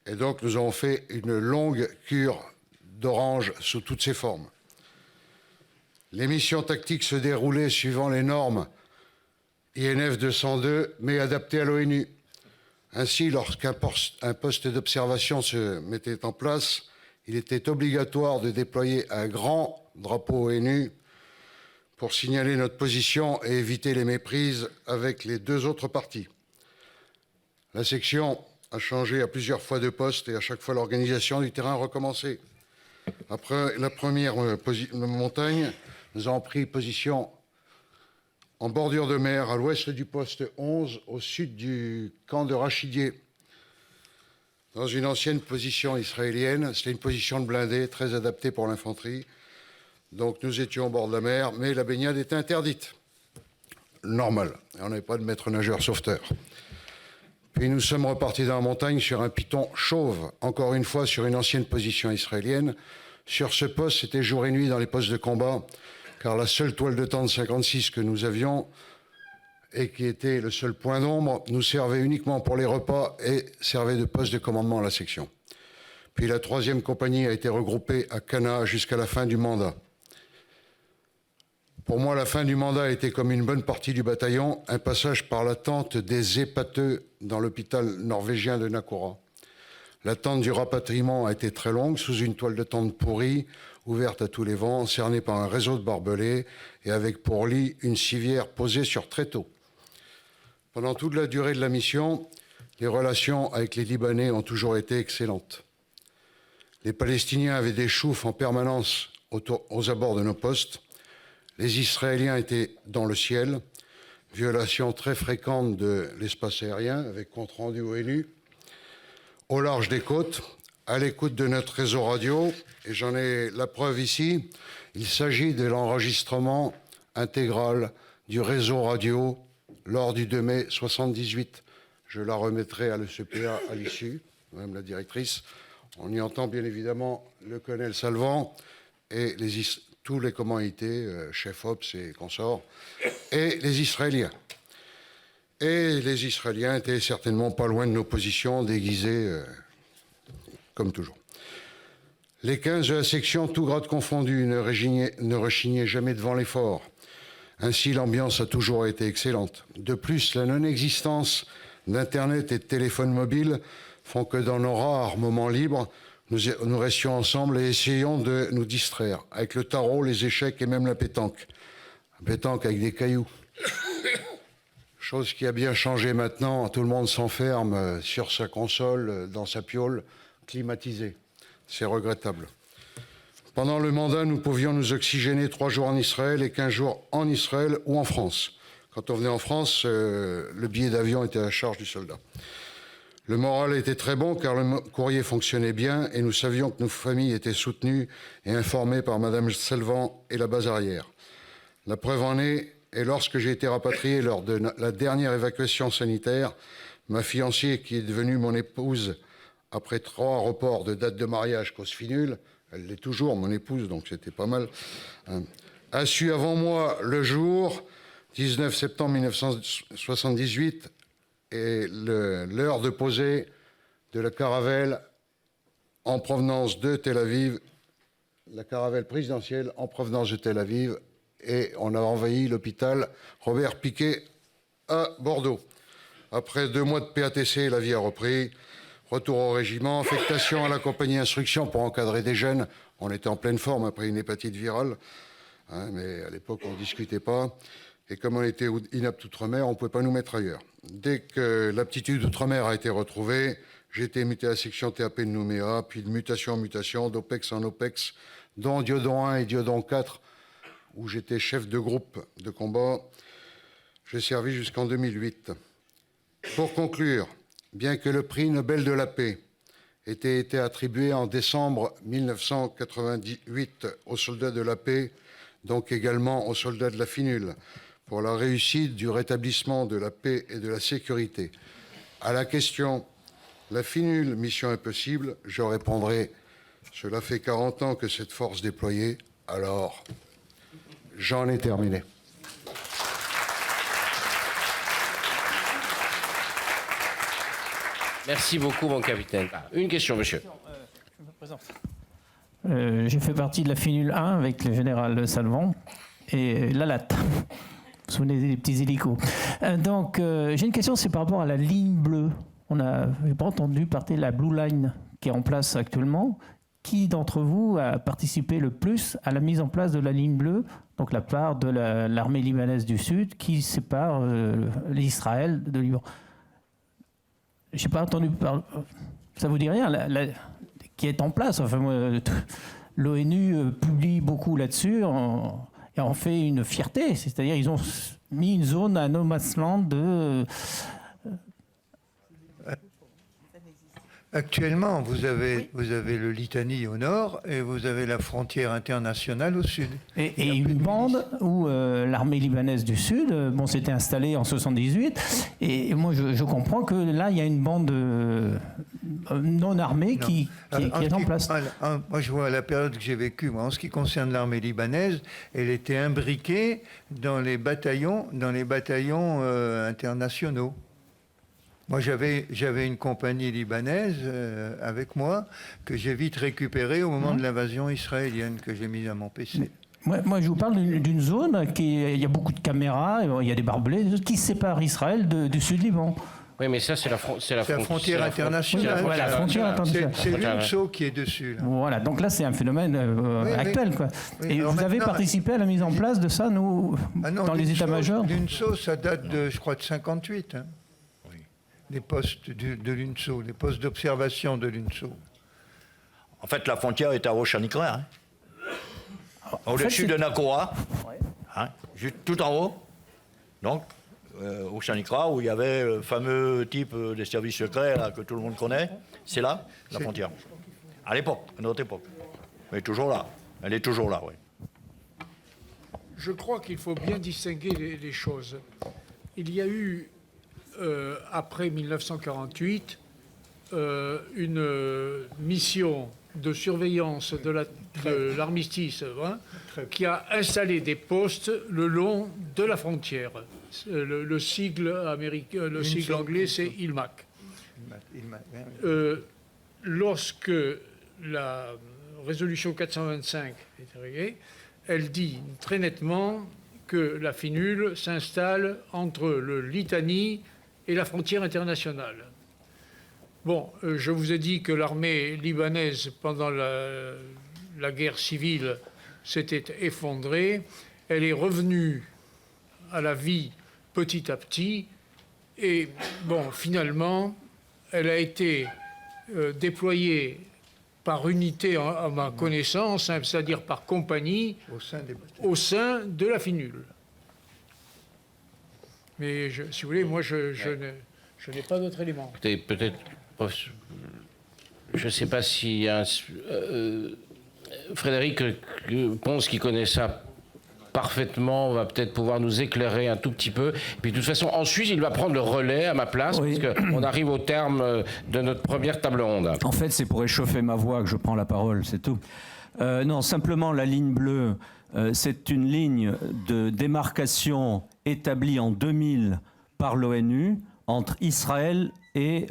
et donc nous avons fait une longue cure d'oranges sous toutes ses formes. Les missions tactiques se déroulaient suivant les normes INF 202, mais adaptées à l'ONU. Ainsi, lorsqu'un poste d'observation se mettait en place, il était obligatoire de déployer un grand drapeau ONU pour signaler notre position et éviter les méprises avec les 2 autres parties. La section a changé à plusieurs fois de poste et à chaque fois l'organisation du terrain a recommencé. Après la première montagne, nous avons pris position en bordure de mer, à l'ouest du poste 11, au sud du camp de Rachidier, dans une ancienne position israélienne. C'était une position de blindés très adaptée pour l'infanterie. Donc nous étions au bord de la mer, mais la baignade était interdite. Normal, on n'avait pas de maître nageur sauveteur. Puis nous sommes repartis dans la montagne sur un piton chauve, encore une fois sur une ancienne position israélienne. Sur ce poste, c'était jour et nuit dans les postes de combat, car la seule toile de tente 56 que nous avions, et qui était le seul point d'ombre, nous servait uniquement pour les repas et servait de poste de commandement à la section. Puis la 3e compagnie a été regroupée à Cana jusqu'à la fin du mandat. Pour moi, la fin du mandat était, comme une bonne partie du bataillon, un passage par la tente des épateux dans l'hôpital norvégien de Nakura. L'attente du rapatriement a été très longue, sous une toile de tente pourrie, ouverte à tous les vents, cernée par un réseau de barbelés et avec pour lit une civière posée sur tréteau. Pendant toute la durée de la mission, les relations avec les Libanais ont toujours été excellentes. Les Palestiniens avaient des choufs en permanence aux abords de nos postes. Les Israéliens étaient dans le ciel, violation très fréquente de l'espace aérien, avec compte rendu ONU, au large des côtes, à l'écoute de notre réseau radio, et j'en ai la preuve ici, il s'agit de l'enregistrement intégral du réseau radio lors du 2 mai 78. Je la remettrai à l'ECPA à l'issue, Madame la directrice. On y entend bien évidemment le colonel Salvant et tous les commandants, chef Ops et consorts, et les Israéliens. Et les Israéliens étaient certainement pas loin de nos positions, déguisés comme toujours. Les 15 de la section, tout grade confondu, ne rechignaient jamais devant l'effort. Ainsi, l'ambiance a toujours été excellente. De plus, la non-existence d'Internet et de téléphone mobile font que dans nos rares moments libres, nous restions ensemble et essayions de nous distraire avec le tarot, les échecs et même la pétanque. La pétanque avec des cailloux. Chose qui a bien changé maintenant, tout le monde s'enferme sur sa console, dans sa piole, climatisée. C'est regrettable. Pendant le mandat, nous pouvions nous oxygéner 3 jours en Israël et 15 jours en Israël ou en France. Quand on venait en France, le billet d'avion était à la charge du soldat. Le moral était très bon car le courrier fonctionnait bien et nous savions que nos familles étaient soutenues et informées par Madame Salvant et la base arrière. La preuve en est, et lorsque j'ai été rapatrié lors de la dernière évacuation sanitaire, ma fiancée, qui est devenue mon épouse après 3 reports de date de mariage cause finule, elle l'est toujours, mon épouse, donc c'était pas mal, a su avant moi le jour, 19 septembre 1978, et l'heure de poser de la caravelle en provenance de Tel Aviv, la caravelle présidentielle en provenance de Tel Aviv, et on a envahi l'hôpital Robert Picquet à Bordeaux. Après 2 mois de PATC, la vie a repris. Retour au régiment, affectation à la compagnie instruction pour encadrer des jeunes. On était en pleine forme après une hépatite virale, mais à l'époque on ne discutait pas. Et comme on était inapte outre-mer, on ne pouvait pas nous mettre ailleurs. Dès que l'aptitude outre-mer a été retrouvée, j'ai été muté à la section TAP de Nouméa, puis de mutation en mutation, d'OPEX en OPEX, dont Diodon 1 et Diodon 4, où j'étais chef de groupe de combat. J'ai servi jusqu'en 2008. Pour conclure, bien que le prix Nobel de la paix ait été attribué en décembre 1998 aux soldats de la paix, donc également aux soldats de la finule, pour la réussite du rétablissement de la paix et de la sécurité. À la question la finule Mission Impossible, je répondrai, cela fait 40 ans que cette force déployée, alors j'en ai terminé. Merci beaucoup, mon capitaine. Une question, monsieur. Je me présente. J'ai fait partie de la finule 1 avec le général Salvant et la latte. Vous vous souvenez des petits hélicos. Donc, j'ai une question, c'est par rapport à la ligne bleue. J'ai pas entendu parler de la Blue Line qui est en place actuellement. Qui d'entre vous a participé le plus à la mise en place de la ligne bleue, donc la part de l'armée libanaise du Sud qui sépare l'Israël de Liban? J'ai pas entendu parler. Ça vous dit rien, qui est en place. Enfin, l'ONU publie beaucoup là-dessus et en fait une fierté. C'est-à-dire ils ont mis une zone à no man's land de. Actuellement, vous avez le Litanie au nord et vous avez la frontière internationale au sud. Et une bande où l'armée libanaise du Sud, s'était installée en 78. Et moi, je comprends que là, il y a une bande non armée qui est en place. Moi, je vois la période que j'ai vécue. En ce qui concerne l'armée libanaise, elle était imbriquée dans les bataillons internationaux. Moi, j'avais une compagnie libanaise avec moi que j'ai vite récupérée au moment de l'invasion israélienne que j'ai mise à mon PC. Moi, je vous parle d'une zone il y a beaucoup de caméras, il y a des barbelés qui séparent Israël du Sud-Liban. Oui, mais ça, c'est la frontière internationale. Voilà, la frontière internationale. C'est l'UNSO qui est dessus. Là. Voilà, donc là, c'est un phénomène actuel. Quoi. Oui, et vous avez participé à la mise en place de ça, dans les états-majors? L'UNSO, ça date, je crois, de 58. Hein. Les postes de l'UNSO, les postes d'observation de l'UNSO. En fait, la frontière est à Rosh Hanikra, au-dessus de Nakora, juste tout en haut. Donc, Rosh Hanikra, où il y avait le fameux type des services secrets là, que tout le monde connaît, c'est là, la frontière. À l'époque, à notre époque. Mais toujours là. Elle est toujours là, oui. Je crois qu'il faut bien distinguer les choses. Il y a eu après 1948, une mission de surveillance de l'armistice qui a installé des postes le long de la frontière. Le sigle américain, le sigle anglais, c'est ILMAC. Lorsque la résolution 425 est arrivée, elle dit très nettement que la finule s'installe entre le Litanie et la frontière internationale. Bon, je vous ai dit que l'armée libanaise, pendant la guerre civile, s'était effondrée. Elle est revenue à la vie petit à petit. Et bon, finalement, elle a été déployée par unité, à ma connaissance, c'est-à-dire par compagnie, au sein de la finule. Mais si vous voulez, moi, je n'ai pas d'autres éléments. Peut-être, je ne sais pas si Frédéric Ponce, qui connaît ça parfaitement, va peut-être pouvoir nous éclairer un tout petit peu. Puis de toute façon, ensuite, il va prendre le relais à ma place, parce qu'on arrive au terme de notre première table ronde. En fait, c'est pour échauffer ma voix que je prends la parole, c'est tout. Non, simplement, la ligne bleue, c'est une ligne de démarcation établie en 2000 par l'ONU entre Israël et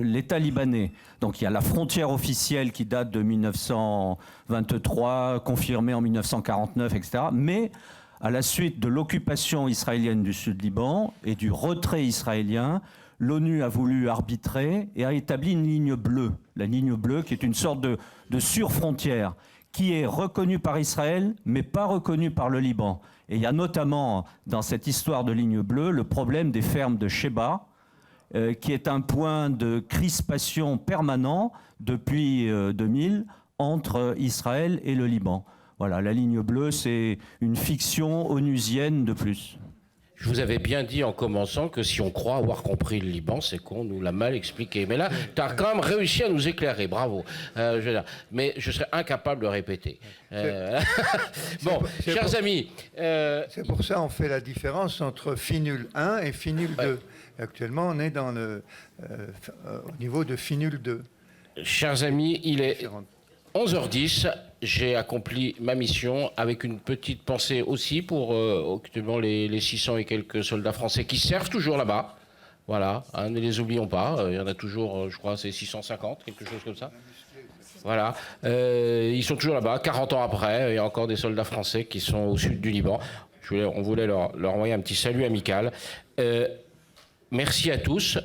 l'État libanais. Donc il y a la frontière officielle qui date de 1923, confirmée en 1949, etc. Mais à la suite de l'occupation israélienne du Sud-Liban et du retrait israélien, l'ONU a voulu arbitrer et a établi une ligne bleue. La ligne bleue qui est une sorte de surfrontière qui est reconnue par Israël, mais pas reconnue par le Liban. Et il y a notamment, dans cette histoire de ligne bleue, le problème des fermes de Sheba, qui est un point de crispation permanent depuis 2000 entre Israël et le Liban. Voilà, la ligne bleue, c'est une fiction onusienne de plus. Je vous avais bien dit en commençant que si on croit avoir compris le Liban, c'est qu'on nous l'a mal expliqué. Mais là, tu as quand même réussi à nous éclairer, bravo. Mais je serais incapable de répéter. Bon, chers amis... C'est pour ça qu'on fait la différence entre finule 1 et finule 2. Actuellement, on est dans au niveau de FINUL 2. Chers amis, il est 11h10. J'ai accompli ma mission avec une petite pensée aussi pour actuellement les 600 et quelques soldats français qui servent toujours là-bas. Voilà, hein, ne les oublions pas. Il y en a toujours, je crois, c'est 650, quelque chose comme ça. Voilà, ils sont toujours là-bas, 40 ans après. Il y a encore des soldats français qui sont au sud du Liban. On voulait leur envoyer un petit salut amical. Merci à tous.